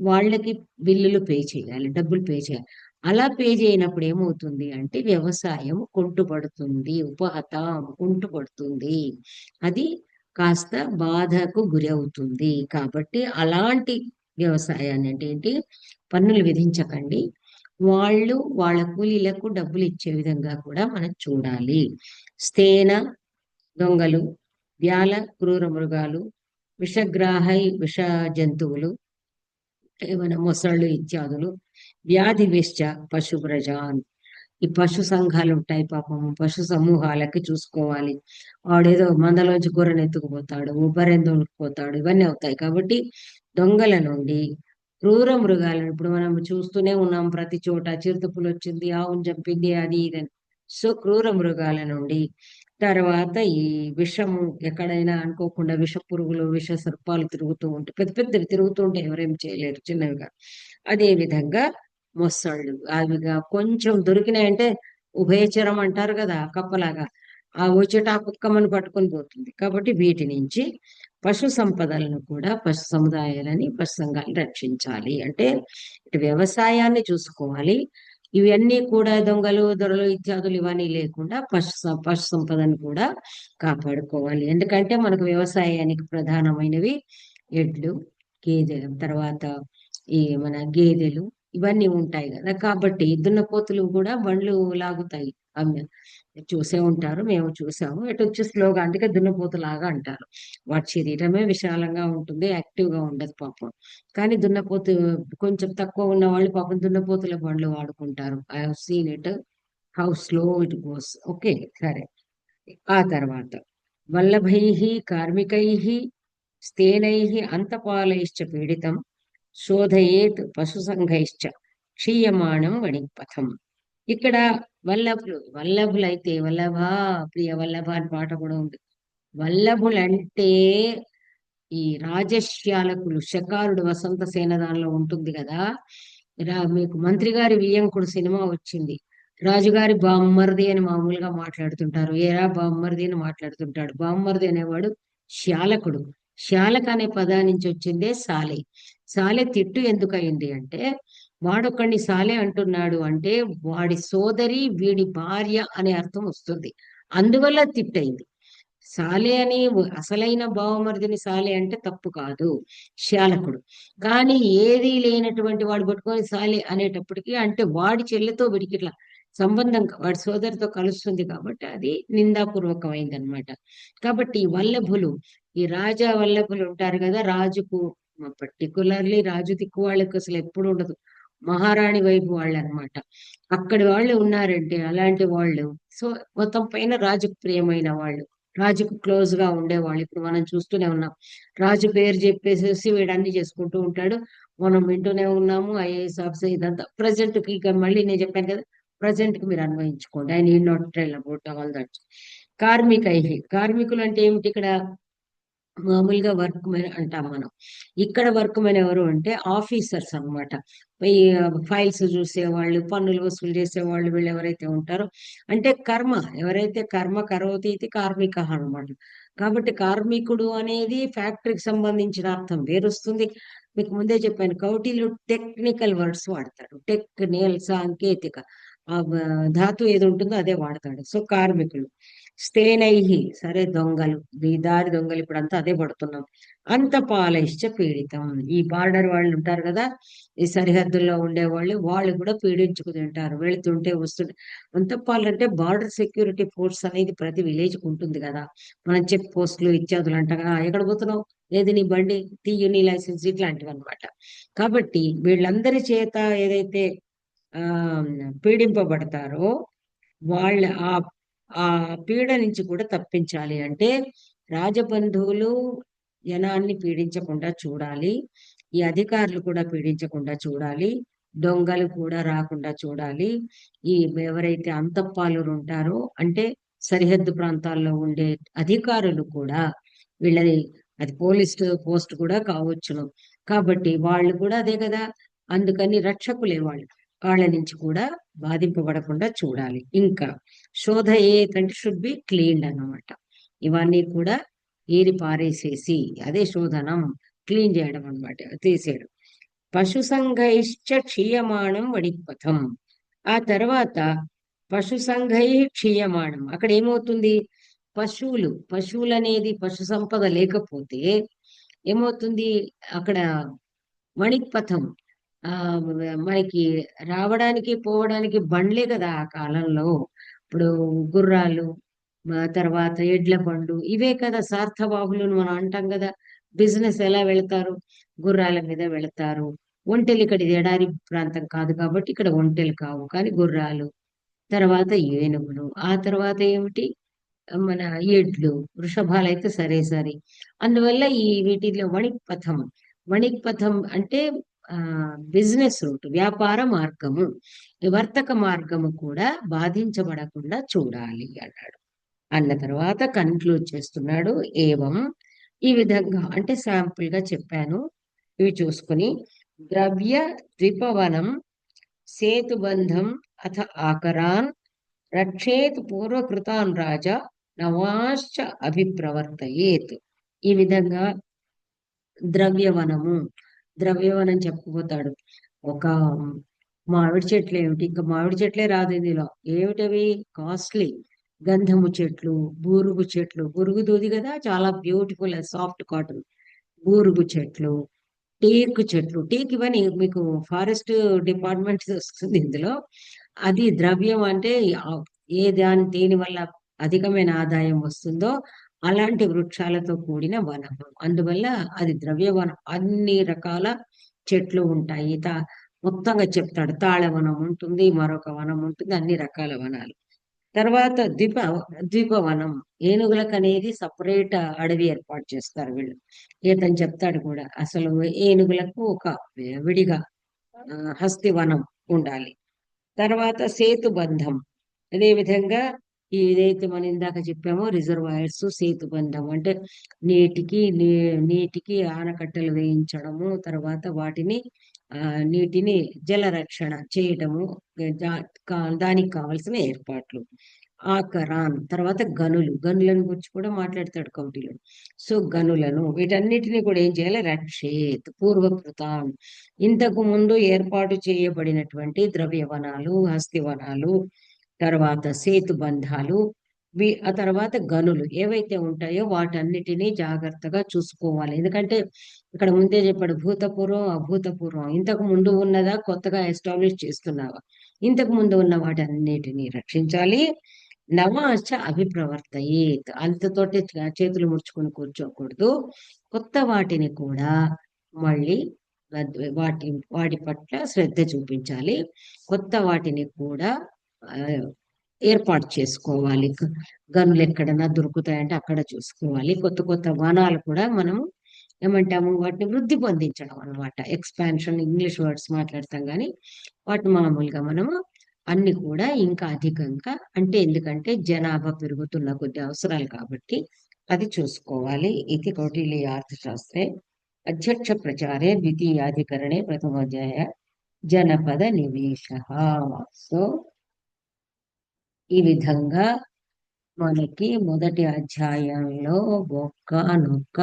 వాళ్ళకి బిల్లులు పే చేయాలి, డబ్బులు పే చేయాలి. అలా పే చేయనప్పుడు ఏమవుతుంది అంటే వ్యవసాయం కుంటుపడుతుంది, ఉపహతం కుంటుపడుతుంది, అది కాస్త బాధకు గురి అవుతుంది. కాబట్టి అలాంటి వ్యవసాయాన్ని అంటే ఏంటి, పన్నులు విధించకండి, వాళ్ళు వాళ్ళ కూలీలకు డబ్బులు ఇచ్చే విధంగా కూడా మనం చూడాలి. స్థేన దొంగలు, వ్యాల క్రూర మృగాలు, విషగ్రాహై విష జంతువులు, ఏమైనా మొసళ్ళు ఇత్యాదులు, వ్యాధి విశ్చ పశుభ్రజాన్. ఈ పశు సంఘాలు ఉంటాయి పాపం, పశు సమూహాలకి చూసుకోవాలి. వాడేదో మందలోంచి గొర్రెను ఎత్తుకుపోతాడు, బర్రెను ఇవన్నీ అవుతాయి. కాబట్టి దొంగల నుండి, క్రూర మృగాలను ఇప్పుడు మనం చూస్తూనే ఉన్నాం ప్రతి చోట, చిరుతపులు వచ్చింది, ఆవును చంపింది, అది ఇదని. సో క్రూర మృగాల నుండి, తర్వాత ఈ విషము, ఎక్కడైనా అనుకోకుండా విష పురుగులు విష సర్పాలు తిరుగుతూ ఉంటాయి, పెద్ద పెద్దవి తిరుగుతూ ఉంటే ఎవరేం చేయలేరు, చిన్నవిగా. అదే విధంగా మొసళ్ళు అవిగా కొంచెం దొరికినాయంటే, ఉభయచరం అంటారు కదా కప్పలాగా, ఆ వచ్చేట ఆ కుక్కమని పట్టుకొని పోతుంది. కాబట్టి వీటి నుంచి పశు సంపదలను కూడా, పశు సముదాయాలని, పశు సంఘాలను రక్షించాలి. అంటే ఇటు వ్యవసాయాన్ని చూసుకోవాలి, ఇవన్నీ కూడా దొంగలు దొరలు ఇత్యాదులు ఇవన్నీ లేకుండా పశు సంపదను కూడా కాపాడుకోవాలి. ఎందుకంటే మనకు వ్యవసాయానికి ప్రధానమైనవి ఎడ్లు, గేదెలు, తర్వాత ఈ మన గేదెలు, ఇవన్నీ ఉంటాయి కదా. కాబట్టి దున్నపోతులు కూడా బండ్లు లాగుతాయి. అమ్మ చూసే ఉంటారు, మేము చూసాము. ఎటు వచ్చి స్లోగా, అందుకే దున్నపోతులాగా అంటారు. వాటి శరీరమే విశాలంగా ఉంటుంది, యాక్టివ్ గా ఉండదు పాపం. కానీ దున్నపోతు కొంచెం తక్కువ ఉన్న వాళ్ళు పాపం దున్నపోతుల బండ్లు వాడుకుంటారు. I have seen it, how slow it goes. Okay, సరే. ఆ తర్వాత వల్లభై కార్మికై స్థేనై అంతపాలైశ్చ పీడితం శోధయేత్ పశు సంఘైశ్చ క్షీయమాణం వణిపథం. ఇక్కడ వల్లభులు, వల్లభులైతే వల్లభ ప్రియ వల్లభ అని పాట కూడా ఉంది. వల్లభులంటే ఈ రాజశ్యాలకులు, శకారుడు వసంత సేన దానిలో ఉంటుంది కదా. మీకు మంత్రి గారి వియ్యంకుడు సినిమా వచ్చింది. రాజుగారి బామ్మర్ది అని మామూలుగా మాట్లాడుతుంటారు. ఏరా బామ్మర్ది అని మాట్లాడుతుంటాడు. బామ్మర్ది అనేవాడు శాలకుడు. శాలక అనే పదా నుంచి వచ్చిందే సాలె. సాలె తిట్టు ఎందుకు అయింది అంటే, వాడొక్కడిని సాలె అంటున్నాడు అంటే వాడి సోదరి వీడి భార్య అనే అర్థం వస్తుంది. అందువల్ల తిట్టయింది. సాలె అని అసలైన బావమరిదిని సాలె అంటే తప్పు కాదు, శాలకుడు. కానీ ఏదీ లేనటువంటి వాడు పట్టుకొని సాలె అనేటప్పటికి అంటే వాడి చెల్లెతో వీడికి ఇట్లా సంబంధం వాడి సోదరితో కలుస్తుంది కాబట్టి అది నిందాపూర్వకమైంది అనమాట. కాబట్టి ఈ వల్లభులు, ఈ రాజా వల్లభులు ఉంటారు కదా, రాజుకు పర్టికులర్లీ రాజు దిక్కు వాళ్ళకి అసలు ఎప్పుడు ఉండదు, మహారాణి వైపు వాళ్ళు అనమాట. అక్కడి వాళ్ళు ఉన్నారంటే అలాంటి వాళ్ళు, సో మొత్తం పైన రాజుకు ప్రియమైన వాళ్ళు, రాజుకు క్లోజ్ గా ఉండేవాళ్ళు. ఇప్పుడు మనం చూస్తూనే ఉన్నాం, రాజు పేరు చెప్పేసేసి వీడు అన్ని చేసుకుంటూ ఉంటాడు. మనం వింటూనే ఉన్నాము. ఐఏఎస్ ఆఫీసర్ ఇదంతా ప్రజెంట్ కి, ఇక మళ్ళీ నేను చెప్పాను కదా, ప్రజెంట్ కి మీరు అన్వయించుకోండి. I need not tell about all that. కార్మికులు అంటే ఏమిటి ఇక్కడ? మామూలుగా వర్క్ మెన్ అంటాం మనం. ఇక్కడ వర్క్ మెన్ ఎవరు అంటే ఆఫీసర్స్ అన్నమాట. ఈ ఫైల్స్ చూసేవాళ్ళు, పన్నులు వసూలు చేసేవాళ్ళు, వీళ్ళు ఎవరైతే ఉంటారో అంటే కర్మ, ఎవరైతే కర్మ కరోతి ఇది కార్మిక అన్నమాట. కాబట్టి కార్మికుడు అనేది ఫ్యాక్టరీకి సంబంధించిన అర్థం వేరొస్తుంది. మీకు ముందే చెప్పాను, కౌటిల్యుడు టెక్నికల్ వర్డ్స్ వాడతాడు. టెక్నికల్, సాంకేతిక, ఆ ధాతు ఏది ఉంటుందో అదే వాడతాడు. సో కార్మికులు. స్థేనైహి, సరే దొంగలు, ఈ దారి దొంగలు ఇప్పుడు అంతా అదే పడుతున్నాం. అంత పాలైశ్చ పీడితం, ఈ బార్డర్ వాళ్ళు ఉంటారు కదా, ఈ సరిహద్దుల్లో ఉండేవాళ్ళు, వాళ్ళు కూడా పీడించుకు తింటారు. వెళుతుంటే వస్తుంటే అంతపాలంటే బార్డర్ సెక్యూరిటీ ఫోర్స్ అనేది ప్రతి విలేజ్ కు ఉంటుంది కదా. మనం చెక్ పోస్టులు ఇత్యాదులు అంటగా, ఎక్కడ పోతున్నావు, ఏది నీ బండి, తీయు నీ లైసెన్స్, ఇట్లాంటివి అనమాట. కాబట్టి వీళ్ళందరి చేత ఏదైతే ఆ పీడింపబడతారో వాళ్ళ ఆ ఆ పీడ నుంచి కూడా తప్పించాలి అంటే రాజబంధువులు జనాన్ని పీడించకుండా చూడాలి, ఈ అధికారులు కూడా పీడించకుండా చూడాలి, దొంగలు కూడా రాకుండా చూడాలి. ఈ ఎవరైతే అంతఃపాలురు ఉంటారో అంటే సరిహద్దు ప్రాంతాల్లో ఉండే అధికారులు కూడా, వీళ్ళని, అది పోలీస్ పోస్ట్ కూడా కావచ్చును, కాబట్టి వాళ్ళు కూడా అదే కదా. అందుకని రక్షకులే వాళ్ళు, వాళ్ళ నుంచి కూడా బాధింపబడకుండా చూడాలి. ఇంకా శోధ ఏకంటే షుడ్ బి క్లీన్డ్ అన్నమాట. ఇవన్నీ కూడా ఏరి పారేసేసి అదే శోధనం, క్లీన్ చేయడం అన్నమాట, తీసేయడం. పశు సంఘైశ్చ క్షీయమాణం వడిపథం. ఆ తర్వాత పశు సంఘై క్షీయమాణం, అక్కడ ఏమవుతుంది, పశువులు అనేది పశు సంపద లేకపోతే ఏమవుతుంది అక్కడ, వణిక్పథం, ఆ మనకి రావడానికి పోవడానికి బండ్లే కదా ఆ కాలంలో. ఇప్పుడు గుర్రాలు, తర్వాత ఎడ్ల బండు, ఇవే కదా సార్థబాహులు అని మనం అంటాం కదా. బిజినెస్ ఎలా వెళతారు, గుర్రాల మీద వెళతారు. ఒంటెలు, ఇక్కడ ఇది ఎడారి ప్రాంతం కాదు కాబట్టి ఇక్కడ ఒంటెలు కావు, కానీ గుర్రాలు, తర్వాత ఏనుగులు, ఆ తర్వాత ఏమిటి, మన ఎడ్లు, వృషభాలు అయితే సరే సరే. అందువల్ల ఈ వీటిలో వణిక్ పథం అంటే ఆ బిజినెస్ రూట్, వ్యాపార మార్గము, ఈ వర్తక మార్గము కూడా బాధించబడకుండా చూడాలి అన్నాడు. అన్న తర్వాత కన్క్లూడ్ చేస్తున్నాడు. ఏవం, ఈ విధంగా అంటే శాంపుల్ గా చెప్పాను, ఇవి చూసుకుని, ద్రవ్య ద్విపవనం సేతుబంధం అథ ఆకరాన్ రక్షేత్ పూర్వకృతాన్ రాజా నవాశ్చ అభిప్రవర్తయేత్. ఈ విధంగా ద్రవ్యవనము, ద్రవ్యవనం చెప్పబోతాడు. ఒక మామిడి చెట్లు ఏమిటి, ఇంకా మామిడి చెట్లే రాదు ఇందులో, ఏమిటవి, కాస్ట్లీ గంధము చెట్లు, బూరుగు చెట్లు, బురుగు దూది కదా, చాలా బ్యూటిఫుల్ సాఫ్ట్ కాటన్, బూరుగు చెట్లు, టేకు చెట్లు, టేక్ ఇవన్నీ మీకు ఫారెస్ట్ డిపార్ట్మెంట్ వస్తుంది ఇందులో. అది ద్రవ్యం అంటే దేని వల్ల అధికమైన ఆదాయం వస్తుందో అలాంటి వృక్షాలతో కూడిన వనము, అందువల్ల అది ద్రవ్యవనం. అన్ని రకాల చెట్లు ఉంటాయి. మొత్తంగా చెప్తాడు, తాళవనం ఉంటుంది, మరొక వనం ఉంటుంది, అన్ని రకాల వనాలు. తర్వాత ద్వీపవనం, ఏనుగులకు అనేది సపరేట్ అడవి ఏర్పాటు చేస్తారు వీళ్ళు. ఇతను చెప్తాడు కూడా, అసలు ఏనుగులకు ఒక విడిగా హస్తివనం ఉండాలి. తర్వాత సేతుబంధం, అదే విధంగా ఏదైతే మనం ఇందాక చెప్పామో రిజర్వాయర్స్, సేతుబంధం అంటే నీటికి ఆనకట్టలు వేయించడము, తర్వాత వాటిని ఆ నీటిని జలరక్షణ చేయటము, దానికి కావలసిన ఏర్పాట్లు. ఆకరాన్ తర్వాత గనులను గురించి కూడా మాట్లాడతాడు కౌటిల్యుడు. సో గనులను వీటన్నిటిని కూడా ఏం చేయాలి? రక్షేత్ పూర్వకృతాన్, ఇంతకు ముందు ఏర్పాటు చేయబడినటువంటి ద్రవ్యవనాలు, హస్తివనాలు, తర్వాత సేతుబంధాలు, ఆ తర్వాత గనులు ఏవైతే ఉంటాయో వాటన్నిటినీ జాగ్రత్తగా చూసుకోవాలి. ఎందుకంటే ఇక్కడ ముందే చెప్పాడు భూతపూర్వం, అభూతపూర్వం. ఇంతకు ముందు ఉన్నదా, కొత్తగా ఎస్టాబ్లిష్ చేస్తున్నావా? ఇంతకు ముందు ఉన్న వాటన్నిటినీ రక్షించాలి. నవాశ్చ అభిప్రవర్తయేత్, అంతతోటి చేతులు ముడుచుకొని కూర్చోకూడదు. కొత్త వాటిని కూడా మళ్ళీ వాటి పట్ల శ్రద్ధ చూపించాలి. కొత్త వాటిని కూడా ఆ, ఏర్పాటు చేసుకోవాలి. గనులు ఎక్కడన్నా దొరుకుతాయంటే అక్కడ చూసుకోవాలి. కొత్త కొత్త వనాలు కూడా మనం ఏమంటాము, వాటిని వృద్ధి పొందించడం అనమాట. ఎక్స్పాన్షన్ ఇంగ్లీష్ వర్డ్స్ మాట్లాడతాం కానీ వాటిని మామూలుగా మనము అన్ని కూడా ఇంకా అధికంగా, అంటే ఎందుకంటే జనాభా పెరుగుతున్న కొద్ది అవసరాలు కాబట్టి అది చూసుకోవాలి. ఇది కౌటిల్య అర్థశాస్త్రే అధ్యక్ష ప్రచారే ద్వితీయాధికరణే ప్రథమోధ్యాయ జనపద నివేశ. సో ఈ విధంగా మనకి మొదటి అధ్యాయంలో ఒక్కనొక్క